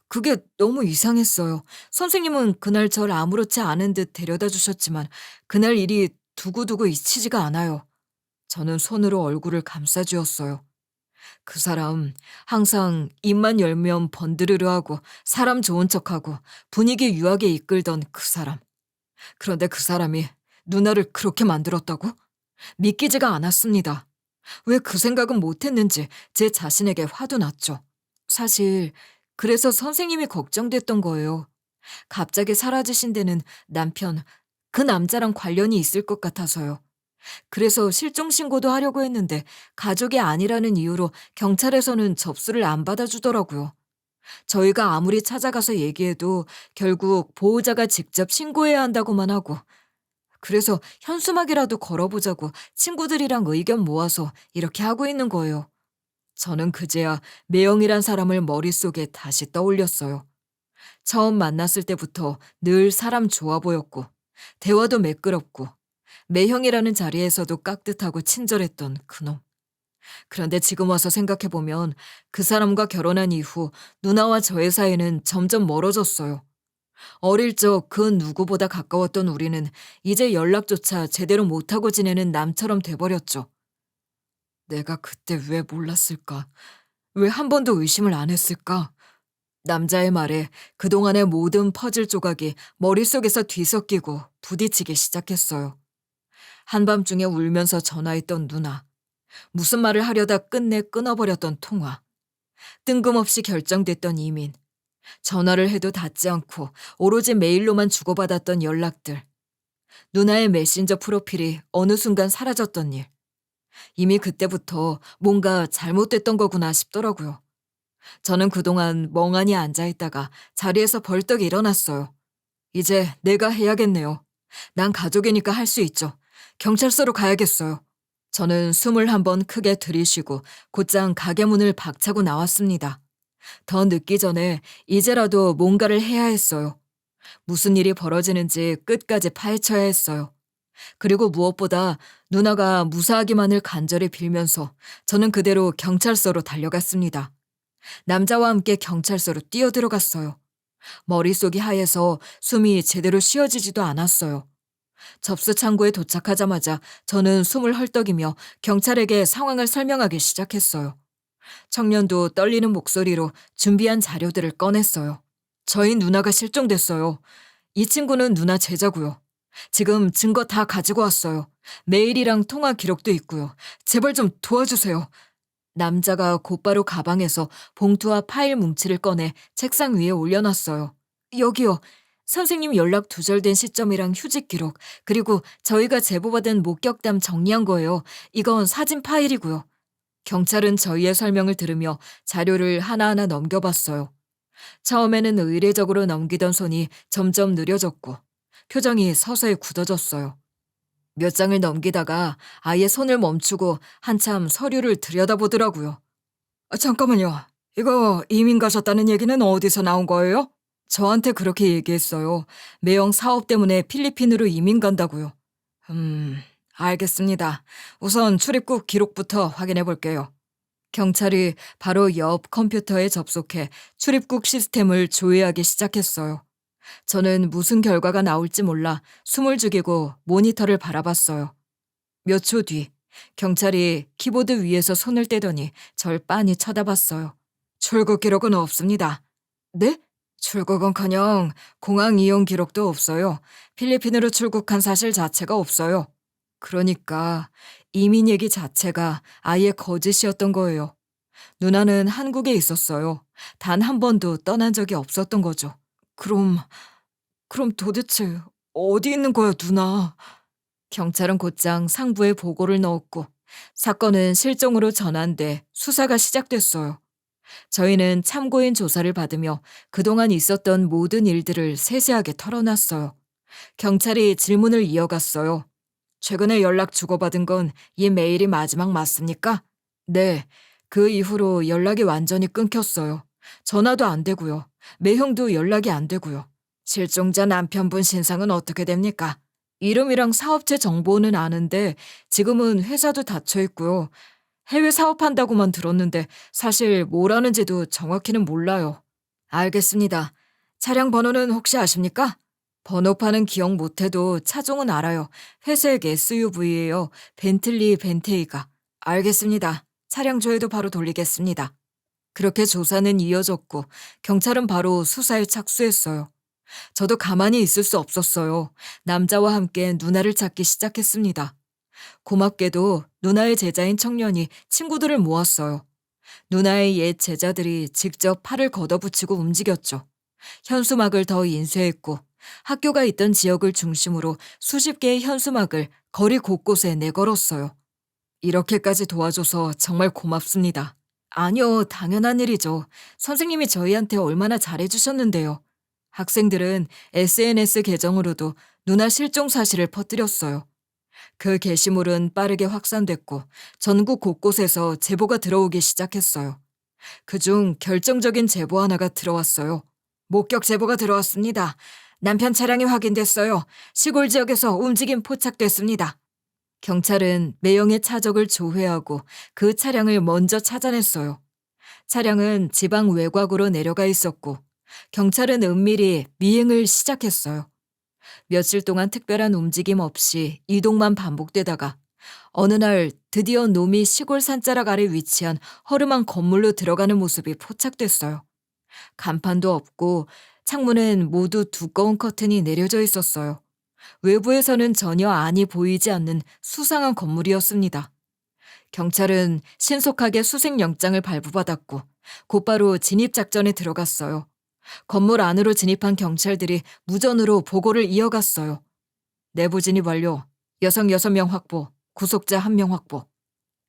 그게 너무 이상했어요. 선생님은 그날 절 아무렇지 않은 듯 데려다 주셨지만 그날 일이 두고두고 잊히지가 않아요. 저는 손으로 얼굴을 감싸쥐었어요. 그 사람 항상 입만 열면 번드르르하고 사람 좋은 척하고 분위기 유하게 이끌던 그 사람. 그런데 그 사람이 누나를 그렇게 만들었다고? 믿기지가 않았습니다. 왜 그 생각은 못했는지 제 자신에게 화도 났죠. 사실 그래서 선생님이 걱정됐던 거예요. 갑자기 사라지신 데는 남편, 그 남자랑 관련이 있을 것 같아서요. 그래서 실종 신고도 하려고 했는데 가족이 아니라는 이유로 경찰에서는 접수를 안 받아주더라고요. 저희가 아무리 찾아가서 얘기해도 결국 보호자가 직접 신고해야 한다고만 하고 그래서 현수막이라도 걸어보자고 친구들이랑 의견 모아서 이렇게 하고 있는 거예요. 저는 그제야 매형이란 사람을 머릿속에 다시 떠올렸어요. 처음 만났을 때부터 늘 사람 좋아 보였고 대화도 매끄럽고 매형이라는 자리에서도 깍듯하고 친절했던 그놈. 그런데 지금 와서 생각해보면 그 사람과 결혼한 이후 누나와 저의 사이는 점점 멀어졌어요. 어릴 적 그 누구보다 가까웠던 우리는 이제 연락조차 제대로 못하고 지내는 남처럼 돼버렸죠. 내가 그때 왜 몰랐을까? 왜 한 번도 의심을 안 했을까? 남자의 말에 그동안의 모든 퍼즐 조각이 머릿속에서 뒤섞이고 부딪히기 시작했어요. 한밤중에 울면서 전화했던 누나. 무슨 말을 하려다 끝내 끊어버렸던 통화. 뜬금없이 결정됐던 이민. 전화를 해도 닿지 않고 오로지 메일로만 주고받았던 연락들. 누나의 메신저 프로필이 어느 순간 사라졌던 일. 이미 그때부터 뭔가 잘못됐던 거구나 싶더라고요. 저는 그동안 멍하니 앉아있다가 자리에서 벌떡 일어났어요. 이제 내가 해야겠네요. 난 가족이니까 할 수 있죠. 경찰서로 가야겠어요. 저는 숨을 한번 크게 들이쉬고 곧장 가게 문을 박차고 나왔습니다. 더 늦기 전에 이제라도 뭔가를 해야 했어요. 무슨 일이 벌어지는지 끝까지 파헤쳐야 했어요. 그리고 무엇보다 누나가 무사하기만을 간절히 빌면서 저는 그대로 경찰서로 달려갔습니다. 남자와 함께 경찰서로 뛰어들어갔어요. 머릿속이 하얘서 숨이 제대로 쉬어지지도 않았어요. 접수 창구에 도착하자마자 저는 숨을 헐떡이며 경찰에게 상황을 설명하기 시작했어요. 청년도 떨리는 목소리로 준비한 자료들을 꺼냈어요. 저희 누나가 실종됐어요. 이 친구는 누나 제자고요. 지금 증거 다 가지고 왔어요. 메일이랑 통화 기록도 있고요. 제발 좀 도와주세요. 남자가 곧바로 가방에서 봉투와 파일 뭉치를 꺼내 책상 위에 올려놨어요. 여기요. 선생님 연락 두절된 시점이랑 휴직 기록, 그리고 저희가 제보받은 목격담 정리한 거예요. 이건 사진 파일이고요. 경찰은 저희의 설명을 들으며 자료를 하나하나 넘겨봤어요. 처음에는 의례적으로 넘기던 손이 점점 느려졌고 표정이 서서히 굳어졌어요. 몇 장을 넘기다가 아예 손을 멈추고 한참 서류를 들여다보더라고요. 잠깐만요. 이거 이민 가셨다는 얘기는 어디서 나온 거예요? 저한테 그렇게 얘기했어요. 매형 사업 때문에 필리핀으로 이민 간다고요. 알겠습니다. 우선 출입국 기록부터 확인해 볼게요. 경찰이 바로 옆 컴퓨터에 접속해 출입국 시스템을 조회하기 시작했어요. 저는 무슨 결과가 나올지 몰라 숨을 죽이고 모니터를 바라봤어요. 몇 초 뒤, 경찰이 키보드 위에서 손을 떼더니 절 빤히 쳐다봤어요. 출국 기록은 없습니다. 네? 출국은커녕 공항 이용 기록도 없어요. 필리핀으로 출국한 사실 자체가 없어요. 그러니까 이민 얘기 자체가 아예 거짓이었던 거예요. 누나는 한국에 있었어요. 단 한 번도 떠난 적이 없었던 거죠. 그럼 도대체 어디 있는 거야, 누나? 경찰은 곧장 상부에 보고를 넣었고 사건은 실종으로 전환돼 수사가 시작됐어요. 저희는 참고인 조사를 받으며 그동안 있었던 모든 일들을 세세하게 털어놨어요. 경찰이 질문을 이어갔어요. 최근에 연락 주고받은 건 이 메일이 마지막 맞습니까? 네. 그 이후로 연락이 완전히 끊겼어요. 전화도 안 되고요. 매형도 연락이 안 되고요. 실종자 남편분 신상은 어떻게 됩니까? 이름이랑 사업체 정보는 아는데 지금은 회사도 닫혀 있고요. 해외 사업한다고만 들었는데 사실 뭘 하는지도 정확히는 몰라요. 알겠습니다. 차량 번호는 혹시 아십니까? 번호판은 기억 못해도 차종은 알아요. 회색 SUV예요. 벤틀리 벤테이가. 알겠습니다. 차량 조회도 바로 돌리겠습니다. 그렇게 조사는 이어졌고 경찰은 바로 수사에 착수했어요. 저도 가만히 있을 수 없었어요. 남자와 함께 누나를 찾기 시작했습니다. 고맙게도 누나의 제자인 청년이 친구들을 모았어요. 누나의 옛 제자들이 직접 팔을 걷어붙이고 움직였죠. 현수막을 더 인쇄했고 학교가 있던 지역을 중심으로 수십 개의 현수막을 거리 곳곳에 내걸었어요. 이렇게까지 도와줘서 정말 고맙습니다. 아니요, 당연한 일이죠. 선생님이 저희한테 얼마나 잘해주셨는데요. 학생들은 SNS 계정으로도 누나 실종 사실을 퍼뜨렸어요. 그 게시물은 빠르게 확산됐고 전국 곳곳에서 제보가 들어오기 시작했어요. 그중 결정적인 제보 하나가 들어왔어요. 목격 제보가 들어왔습니다. 남편 차량이 확인됐어요. 시골 지역에서 움직임 포착됐습니다. 경찰은 매형의 차적을 조회하고 그 차량을 먼저 찾아냈어요. 차량은 지방 외곽으로 내려가 있었고 경찰은 은밀히 미행을 시작했어요. 며칠 동안 특별한 움직임 없이 이동만 반복되다가 어느 날 드디어 놈이 시골 산자락 아래 위치한 허름한 건물로 들어가는 모습이 포착됐어요. 간판도 없고 창문엔 모두 두꺼운 커튼이 내려져 있었어요. 외부에서는 전혀 안이 보이지 않는 수상한 건물이었습니다. 경찰은 신속하게 수색영장을 발부받았고 곧바로 진입작전에 들어갔어요. 건물 안으로 진입한 경찰들이 무전으로 보고를 이어갔어요. 내부 진입 완료. 여성 6명 확보, 구속자 1명 확보.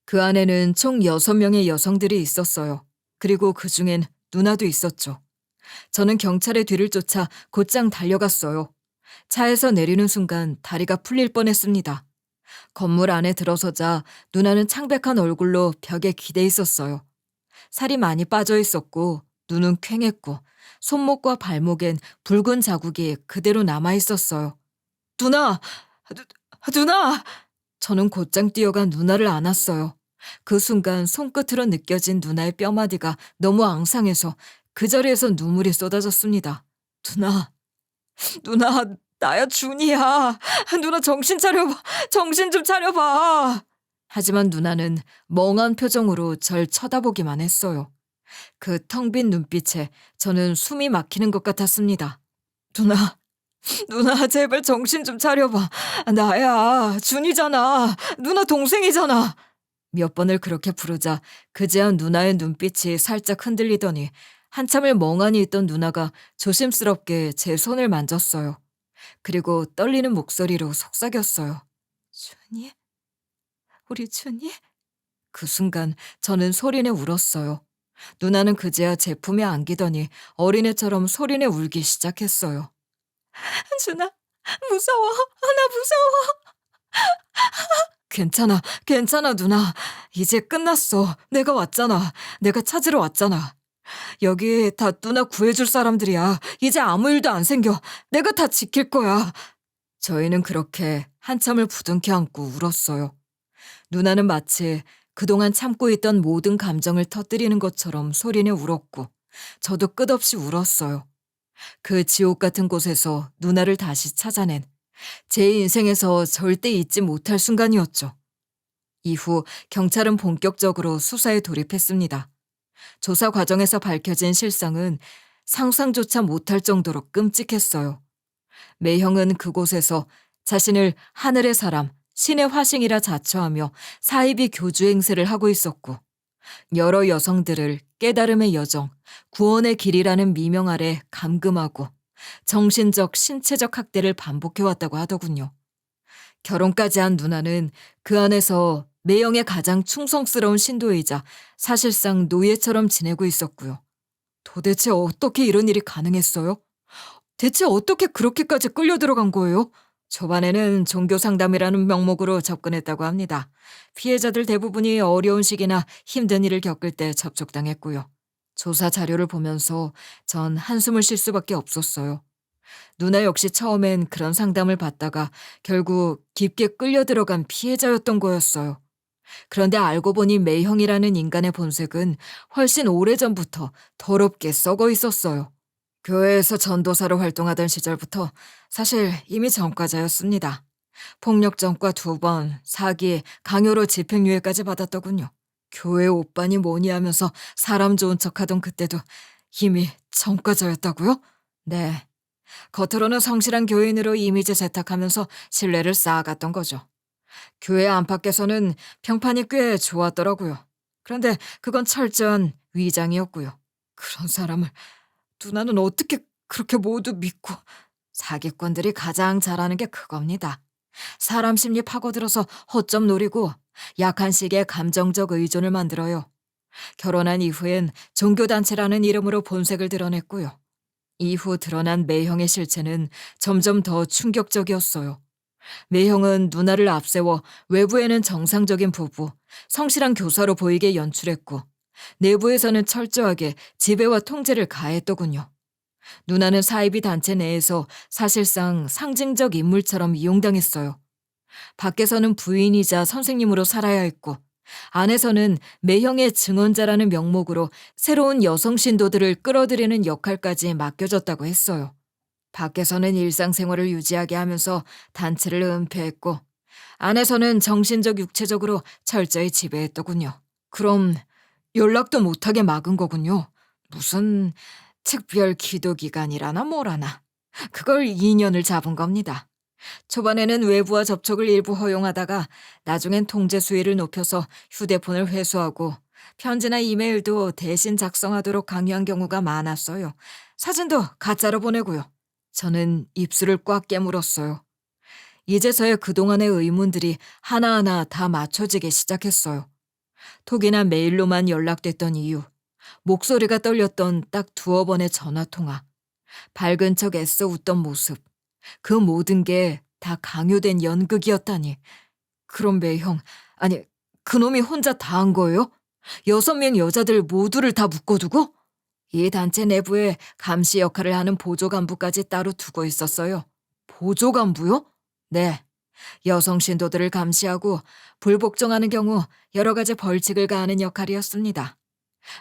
그 안에는 총 6명의 여성들이 있었어요. 그리고 그 중엔 누나도 있었죠. 저는 경찰의 뒤를 쫓아 곧장 달려갔어요. 차에서 내리는 순간 다리가 풀릴 뻔했습니다. 건물 안에 들어서자 누나는 창백한 얼굴로 벽에 기대 있었어요. 살이 많이 빠져 있었고 눈은 퀭했고 손목과 발목엔 붉은 자국이 그대로 남아 있었어요. 누나! 누나! 저는 곧장 뛰어가 누나를 안았어요. 그 순간 손끝으로 느껴진 누나의 뼈마디가 너무 앙상해서 그 자리에서 눈물이 쏟아졌습니다. 누나, 나야 준이야. 누나 정신 차려봐. 정신 좀 차려봐. 하지만 누나는 멍한 표정으로 절 쳐다보기만 했어요. 그 텅 빈 눈빛에 저는 숨이 막히는 것 같았습니다. 누나 제발 정신 좀 차려봐. 나야 준이잖아. 누나 동생이잖아. 몇 번을 그렇게 부르자 그제야 누나의 눈빛이 살짝 흔들리더니 한참을 멍하니 있던 누나가 조심스럽게 제 손을 만졌어요. 그리고 떨리는 목소리로 속삭였어요. 준이? 우리 준이? 그 순간 저는 소리내 울었어요. 누나는 그제야 제 품에 안기더니 어린애처럼 소리내 울기 시작했어요. 준아, 무서워. 나 무서워. 괜찮아, 누나. 이제 끝났어. 내가 왔잖아. 내가 찾으러 왔잖아. 여기 다 누나 구해줄 사람들이야. 이제 아무 일도 안 생겨. 내가 다 지킬 거야. 저희는 그렇게 한참을 부둥켜 안고 울었어요. 누나는 마치 그동안 참고 있던 모든 감정을 터뜨리는 것처럼 소리내 울었고 저도 끝없이 울었어요. 그 지옥 같은 곳에서 누나를 다시 찾아낸 제 인생에서 절대 잊지 못할 순간이었죠. 이후 경찰은 본격적으로 수사에 돌입했습니다. 조사 과정에서 밝혀진 실상은 상상조차 못할 정도로 끔찍했어요. 매형은 그곳에서 자신을 하늘의 사람, 신의 화신이라 자처하며 사이비 교주 행세를 하고 있었고 여러 여성들을 깨달음의 여정, 구원의 길이라는 미명 아래 감금하고 정신적, 신체적 학대를 반복해왔다고 하더군요. 결혼까지 한 누나는 그 안에서 매형의 가장 충성스러운 신도이자 사실상 노예처럼 지내고 있었고요. 도대체 어떻게 이런 일이 가능했어요? 대체 어떻게 그렇게까지 끌려 들어간 거예요? 초반에는 종교 상담이라는 명목으로 접근했다고 합니다. 피해자들 대부분이 어려운 시기나 힘든 일을 겪을 때 접촉당했고요. 조사 자료를 보면서 전 한숨을 쉴 수밖에 없었어요. 누나 역시 처음엔 그런 상담을 받다가 결국 깊게 끌려 들어간 피해자였던 거였어요. 그런데 알고 보니 매형이라는 인간의 본색은 훨씬 오래전부터 더럽게 썩어 있었어요. 교회에서 전도사로 활동하던 시절부터 사실 이미 전과자였습니다. 폭력 전과 2번, 사기, 강요로 집행유예까지 받았더군요. 교회 오빠니 뭐니 하면서 사람 좋은 척하던 그때도 이미 전과자였다고요? 네. 겉으로는 성실한 교인으로 이미지 세탁하면서 신뢰를 쌓아갔던 거죠. 교회 안팎에서는 평판이 꽤 좋았더라고요. 그런데 그건 철저한 위장이었고요. 그런 사람을 누나는 어떻게 그렇게 모두 믿고. 사기꾼들이 가장 잘하는 게 그겁니다. 사람 심리 파고들어서 허점 노리고 약한 식의 감정적 의존을 만들어요. 결혼한 이후엔 종교단체라는 이름으로 본색을 드러냈고요. 이후 드러난 매형의 실체는 점점 더 충격적이었어요. 매형은 누나를 앞세워 외부에는 정상적인 부부, 성실한 교사로 보이게 연출했고 내부에서는 철저하게 지배와 통제를 가했더군요. 누나는 사이비 단체 내에서 사실상 상징적 인물처럼 이용당했어요. 밖에서는 부인이자 선생님으로 살아야 했고 안에서는 매형의 증언자라는 명목으로 새로운 여성 신도들을 끌어들이는 역할까지 맡겨졌다고 했어요. 밖에서는 일상생활을 유지하게 하면서 단체를 은폐했고 안에서는 정신적 육체적으로 철저히 지배했더군요. 그럼 연락도 못하게 막은 거군요. 무슨 특별 기도기간이라나 뭐라나. 그걸 2년을 잡은 겁니다. 초반에는 외부와 접촉을 일부 허용하다가 나중엔 통제 수위를 높여서 휴대폰을 회수하고 편지나 이메일도 대신 작성하도록 강요한 경우가 많았어요. 사진도 가짜로 보내고요. 저는 입술을 꽉 깨물었어요. 이제서야 그동안의 의문들이 하나하나 다 맞춰지기 시작했어요. 톡이나 메일로만 연락됐던 이유, 목소리가 떨렸던 딱 두어 번의 전화통화, 밝은 척 애써 웃던 모습, 그 모든 게 다 강요된 연극이었다니. 그럼 매형, 아니, 그놈이 혼자 다 한 거예요? 6명 여자들 모두를 다 묶어두고? 이 단체 내부에 감시 역할을 하는 보조간부까지 따로 두고 있었어요. 보조간부요? 네. 여성 신도들을 감시하고 불복종하는 경우 여러 가지 벌칙을 가하는 역할이었습니다.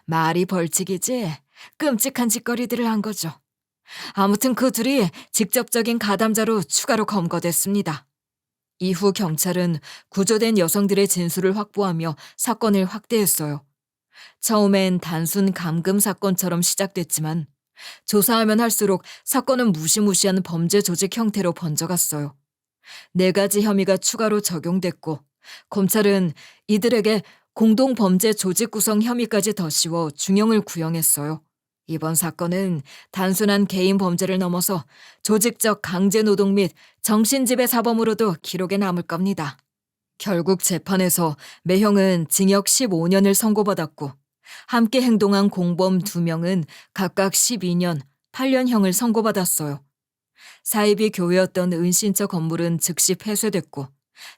말이 벌칙이지 끔찍한 짓거리들을 한 거죠. 아무튼 그 둘이 직접적인 가담자로 추가로 검거됐습니다. 이후 경찰은 구조된 여성들의 진술을 확보하며 사건을 확대했어요. 처음엔 단순 감금 사건처럼 시작됐지만 조사하면 할수록 사건은 무시무시한 범죄 조직 형태로 번져갔어요. 4가지 혐의가 추가로 적용됐고 검찰은 이들에게 공동범죄 조직 구성 혐의까지 더 씌워 중형을 구형했어요. 이번 사건은 단순한 개인 범죄를 넘어서 조직적 강제노동 및 정신지배 사범으로도 기록에 남을 겁니다. 결국 재판에서 매형은 징역 15년을 선고받았고 함께 행동한 공범 2명은 각각 12년, 8년형을 선고받았어요. 사입이 교회였던 은신처 건물은 즉시 폐쇄됐고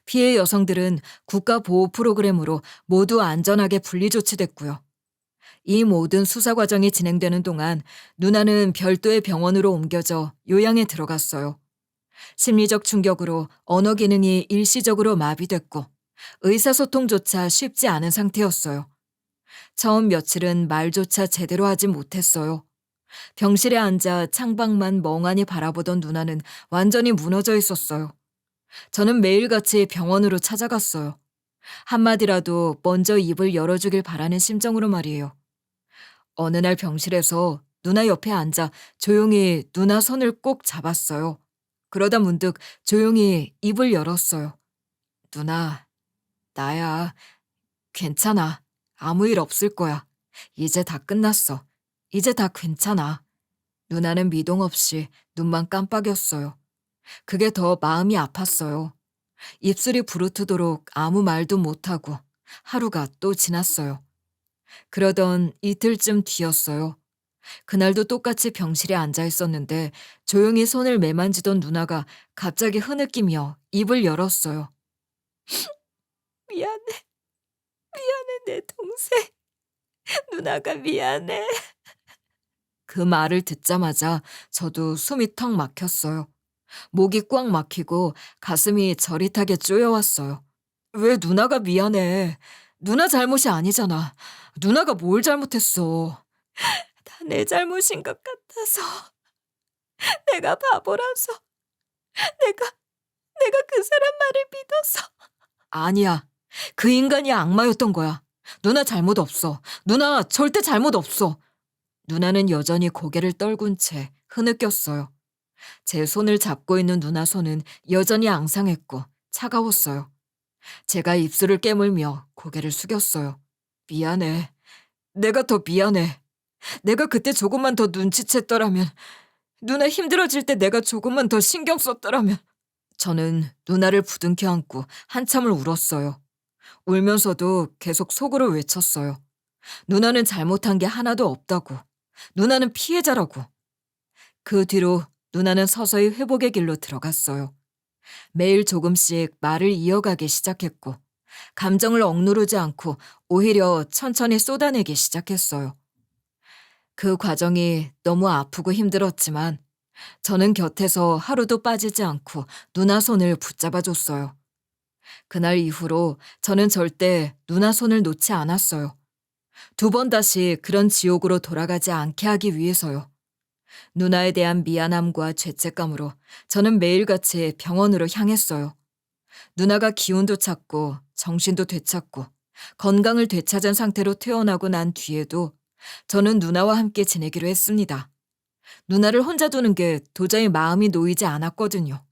피해 여성들은 국가보호 프로그램으로 모두 안전하게 분리조치됐고요. 이 모든 수사 과정이 진행되는 동안 누나는 별도의 병원으로 옮겨져 요양에 들어갔어요. 심리적 충격으로 언어 기능이 일시적으로 마비됐고 의사소통조차 쉽지 않은 상태였어요. 처음 며칠은 말조차 제대로 하지 못했어요. 병실에 앉아 창밖만 멍하니 바라보던 누나는 완전히 무너져 있었어요. 저는 매일같이 병원으로 찾아갔어요. 한마디라도 먼저 입을 열어주길 바라는 심정으로 말이에요. 어느 날 병실에서 누나 옆에 앉아 조용히 누나 손을 꼭 잡았어요. 그러다 문득 조용히 입을 열었어요. 누나, 나야. 괜찮아. 아무 일 없을 거야. 이제 다 끝났어. 이제 다 괜찮아. 누나는 미동 없이 눈만 깜빡였어요. 그게 더 마음이 아팠어요. 입술이 부르트도록 아무 말도 못하고 하루가 또 지났어요. 그러던 이틀쯤 뒤였어요. 그날도 똑같이 병실에 앉아 있었는데 조용히 손을 매만지던 누나가 갑자기 흐느끼며 입을 열었어요. 미안해. 미안해, 내 동생. 누나가 미안해. 그 말을 듣자마자 저도 숨이 턱 막혔어요. 목이 꽉 막히고 가슴이 저릿하게 쪼여왔어요. 왜 누나가 미안해? 누나 잘못이 아니잖아. 누나가 뭘 잘못했어? 다 내 잘못인 것 같아서. 내가 바보라서. 내가 그 사람 말을 믿어서. 아니야. 그 인간이 악마였던 거야. 누나 잘못 없어. 누나 절대 잘못 없어. 누나는 여전히 고개를 떨군 채 흐느꼈어요. 제 손을 잡고 있는 누나 손은 여전히 앙상했고 차가웠어요. 제가 입술을 깨물며 고개를 숙였어요. 미안해. 내가 더 미안해. 내가 그때 조금만 더 눈치챘더라면, 누나 힘들어질 때 내가 조금만 더 신경 썼더라면. 저는 누나를 부둥켜 안고 한참을 울었어요. 울면서도 계속 속으로 외쳤어요. 누나는 잘못한 게 하나도 없다고. 누나는 피해자라고. 그 뒤로 누나는 서서히 회복의 길로 들어갔어요. 매일 조금씩 말을 이어가기 시작했고 감정을 억누르지 않고 오히려 천천히 쏟아내기 시작했어요. 그 과정이 너무 아프고 힘들었지만 저는 곁에서 하루도 빠지지 않고 누나 손을 붙잡아줬어요. 그날 이후로 저는 절대 누나 손을 놓지 않았어요. 2번 다시 그런 지옥으로 돌아가지 않게 하기 위해서요. 누나에 대한 미안함과 죄책감으로 저는 매일같이 병원으로 향했어요. 누나가 기운도 찾고 정신도 되찾고 건강을 되찾은 상태로 퇴원하고 난 뒤에도 저는 누나와 함께 지내기로 했습니다. 누나를 혼자 두는 게 도저히 마음이 놓이지 않았거든요.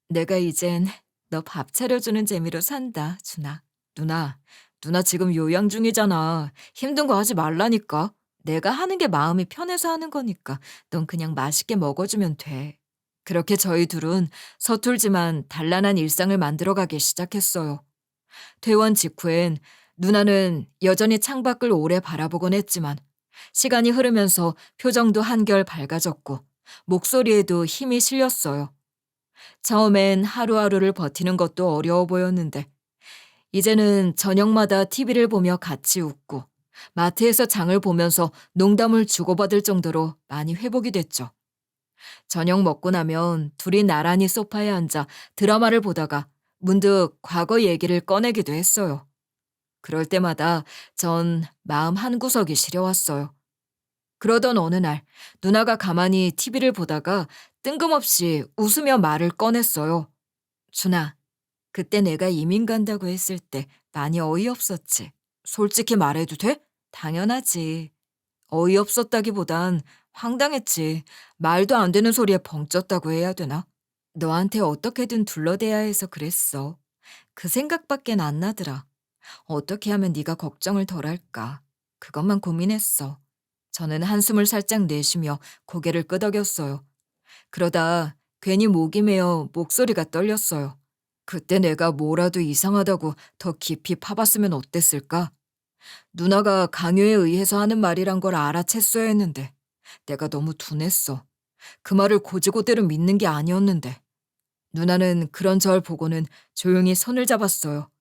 내가 이젠 너 밥 차려주는 재미로 산다, 준아. 누나 지금 요양 중이잖아. 힘든 거 하지 말라니까. 내가 하는 게 마음이 편해서 하는 거니까 넌 그냥 맛있게 먹어주면 돼. 그렇게 저희 둘은 서툴지만 단란한 일상을 만들어가기 시작했어요. 퇴원 직후엔 누나는 여전히 창밖을 오래 바라보곤 했지만 시간이 흐르면서 표정도 한결 밝아졌고 목소리에도 힘이 실렸어요. 처음엔 하루하루를 버티는 것도 어려워 보였는데 이제는 저녁마다 TV를 보며 같이 웃고 마트에서 장을 보면서 농담을 주고받을 정도로 많이 회복이 됐죠. 저녁 먹고 나면 둘이 나란히 소파에 앉아 드라마를 보다가 문득 과거 얘기를 꺼내기도 했어요. 그럴 때마다 전 마음 한구석이 시려왔어요. 그러던 어느 날 누나가 가만히 TV를 보다가 뜬금없이 웃으며 말을 꺼냈어요. 준아, 그때 내가 이민 간다고 했을 때 많이 어이없었지. 솔직히 말해도 돼? 당연하지. 어이없었다기보단 황당했지. 말도 안 되는 소리에 벙쪘다고 해야 되나? 너한테 어떻게든 둘러대야 해서 그랬어. 그 생각밖엔 안 나더라. 어떻게 하면 네가 걱정을 덜할까. 그것만 고민했어. 저는 한숨을 살짝 내쉬며 고개를 끄덕였어요. 그러다 괜히 목이 메어 목소리가 떨렸어요. 그때 내가 뭐라도 이상하다고 더 깊이 파봤으면 어땠을까? 누나가 강요에 의해서 하는 말이란 걸 알아챘어야 했는데 내가 너무 둔했어. 그 말을 고지고대로 믿는 게 아니었는데. 누나는 그런 절 보고는 조용히 손을 잡았어요.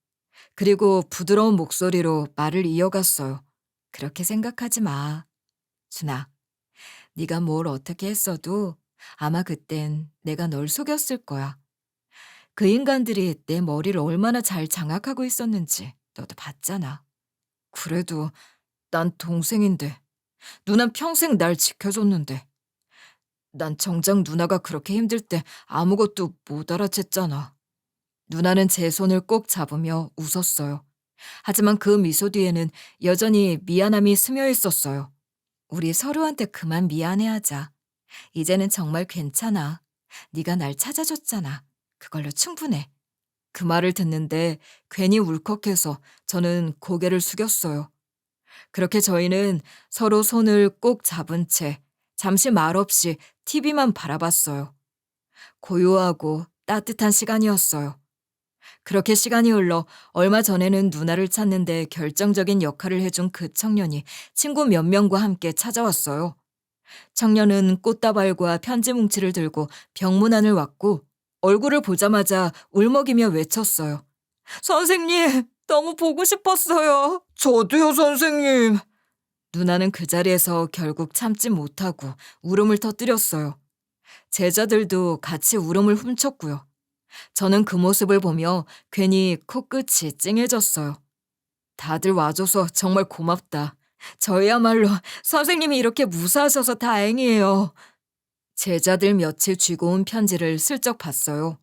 그리고 부드러운 목소리로 말을 이어갔어요. 그렇게 생각하지 마. 준아, 네가 뭘 어떻게 했어도 아마 그땐 내가 널 속였을 거야. 그 인간들이 내 머리를 얼마나 잘 장악하고 있었는지 너도 봤잖아. 그래도 난 동생인데, 누난 평생 날 지켜줬는데. 난 정작 누나가 그렇게 힘들 때 아무것도 못 알아챘잖아. 누나는 제 손을 꼭 잡으며 웃었어요. 하지만 그 미소 뒤에는 여전히 미안함이 스며 있었어요. 우리 서로한테 그만 미안해하자. 이제는 정말 괜찮아. 네가 날 찾아줬잖아. 그걸로 충분해. 그 말을 듣는데 괜히 울컥해서 저는 고개를 숙였어요. 그렇게 저희는 서로 손을 꼭 잡은 채 잠시 말없이 TV만 바라봤어요. 고요하고 따뜻한 시간이었어요. 그렇게 시간이 흘러 얼마 전에는 누나를 찾는데 결정적인 역할을 해준 그 청년이 친구 몇 명과 함께 찾아왔어요. 청년은 꽃다발과 편지 뭉치를 들고 병문 안을 왔고 얼굴을 보자마자 울먹이며 외쳤어요. 선생님, 너무 보고 싶었어요. 저도요, 선생님. 누나는 그 자리에서 결국 참지 못하고 울음을 터뜨렸어요. 제자들도 같이 울음을 훔쳤고요. 저는 그 모습을 보며 괜히 코끝이 찡해졌어요. 다들 와줘서 정말 고맙다. 저희야말로 선생님이 이렇게 무사하셔서 다행이에요. 제자들 며칠 쥐고 온 편지를 슬쩍 봤어요.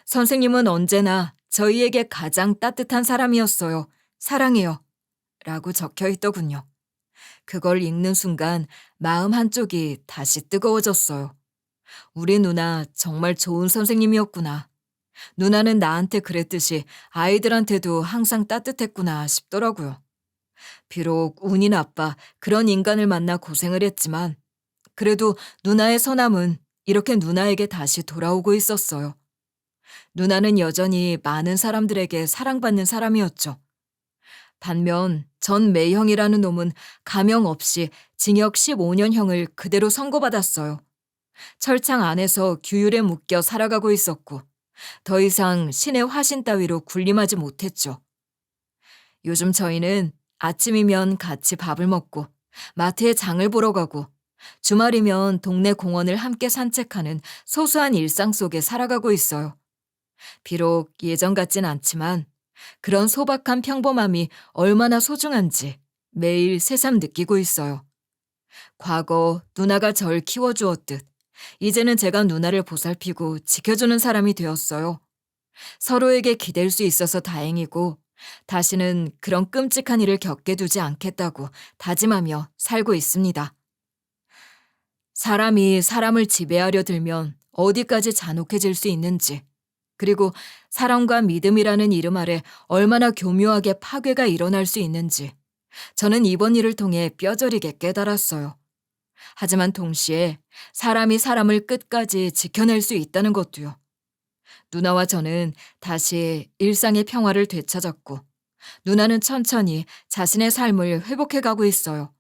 선생님은 언제나 저희에게 가장 따뜻한 사람이었어요. 사랑해요. 라고 적혀 있더군요. 그걸 읽는 순간 마음 한쪽이 다시 뜨거워졌어요. 우리 누나 정말 좋은 선생님이었구나. 누나는 나한테 그랬듯이 아이들한테도 항상 따뜻했구나 싶더라고요. 비록 운이 나빠 그런 인간을 만나 고생을 했지만 그래도 누나의 선함은 이렇게 누나에게 다시 돌아오고 있었어요. 누나는 여전히 많은 사람들에게 사랑받는 사람이었죠. 반면 전 매형이라는 놈은 가명 없이 징역 15년형을 그대로 선고받았어요. 철창 안에서 규율에 묶여 살아가고 있었고 더 이상 신의 화신 따위로 군림하지 못했죠. 요즘 저희는 아침이면 같이 밥을 먹고 마트에 장을 보러 가고 주말이면 동네 공원을 함께 산책하는 소소한 일상 속에 살아가고 있어요. 비록 예전 같진 않지만 그런 소박한 평범함이 얼마나 소중한지 매일 새삼 느끼고 있어요. 과거 누나가 절 키워주었듯 이제는 제가 누나를 보살피고 지켜주는 사람이 되었어요. 서로에게 기댈 수 있어서 다행이고 다시는 그런 끔찍한 일을 겪게 두지 않겠다고 다짐하며 살고 있습니다. 사람이 사람을 지배하려 들면 어디까지 잔혹해질 수 있는지, 그리고 사랑과 믿음이라는 이름 아래 얼마나 교묘하게 파괴가 일어날 수 있는지 저는 이번 일을 통해 뼈저리게 깨달았어요. 하지만 동시에 사람이 사람을 끝까지 지켜낼 수 있다는 것도요. 누나와 저는 다시 일상의 평화를 되찾았고 누나는 천천히 자신의 삶을 회복해가고 있어요.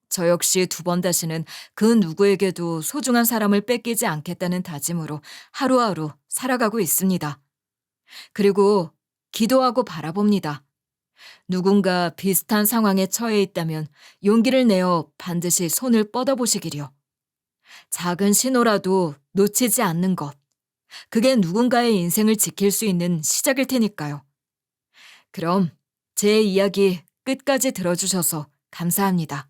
저 역시 두 번 다시는 그 누구에게도 소중한 사람을 뺏기지 않겠다는 다짐으로 하루하루 살아가고 있습니다. 그리고 기도하고 바라봅니다. 누군가 비슷한 상황에 처해 있다면 용기를 내어 반드시 손을 뻗어보시기려. 작은 신호라도 놓치지 않는 것. 그게 누군가의 인생을 지킬 수 있는 시작일 테니까요. 그럼 제 이야기 끝까지 들어주셔서 감사합니다.